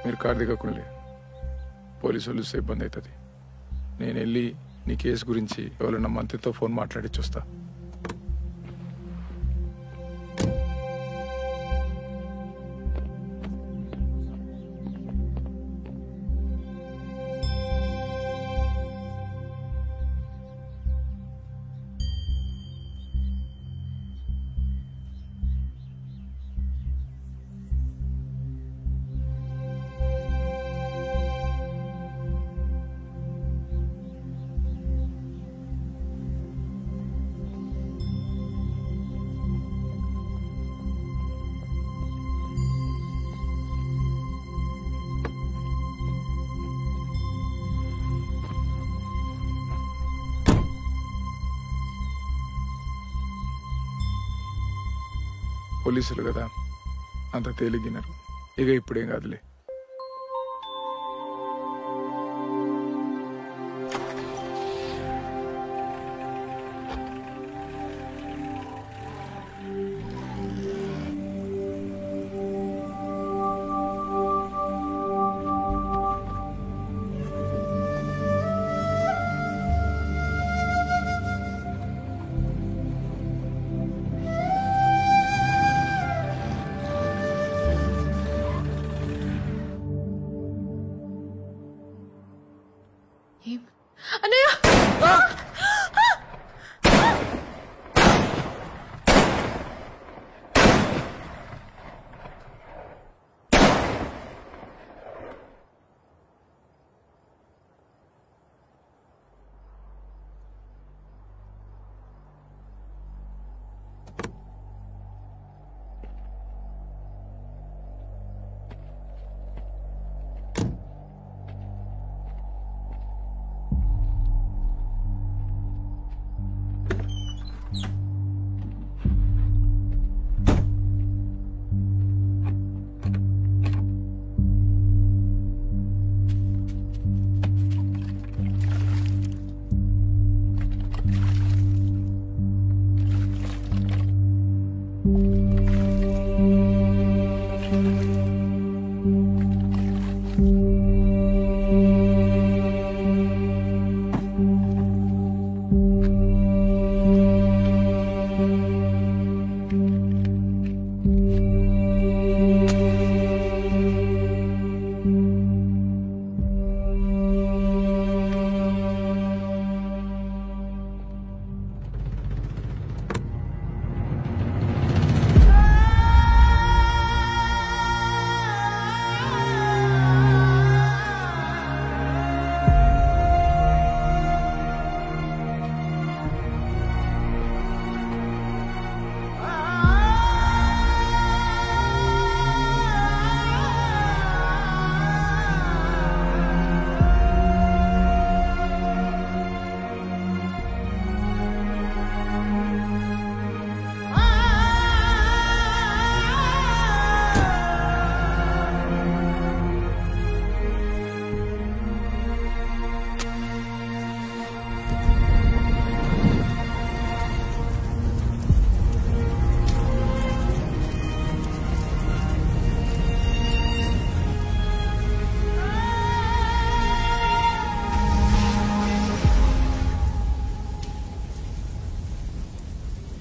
మీరు కారు దిగకుండా, పోలీసు వాళ్ళు ఇస్తే ఇబ్బంది అవుతుంది. నేను వెళ్ళి నీ కేసు గురించి ఎవరైనా మంత్రితో ఫోన్ మాట్లాడి చూస్తా. పోలీసులు కదా, అంత తేలిగినారు. ఇక ఇప్పుడేం కాదులే.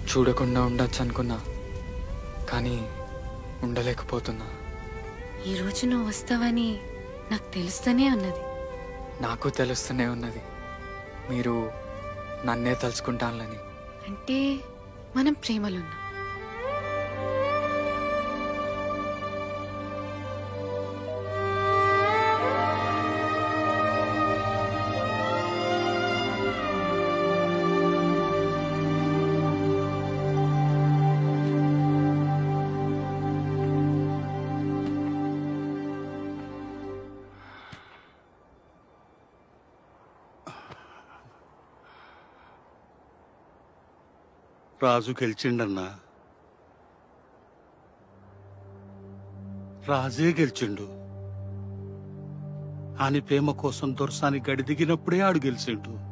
చూడకుండా ఉండొచ్చు అనుకున్నా, కానీ ఉండలేకపోతున్నా. ఈరోజు నువ్వు వస్తావని నాకు తెలుస్తూనే ఉన్నది. నాకు తెలుస్తూనే ఉన్నది మీరు నన్నే తలుచుకుంటానులని. అంటే మనం ప్రేమలున్నాం. రాజు గెలిచిండన్నా. రాజే గెలిచిండు. ఆని ప్రేమ కోసం దొరసాని గడి దిగినప్పుడే ఆడు గెలిచిండు.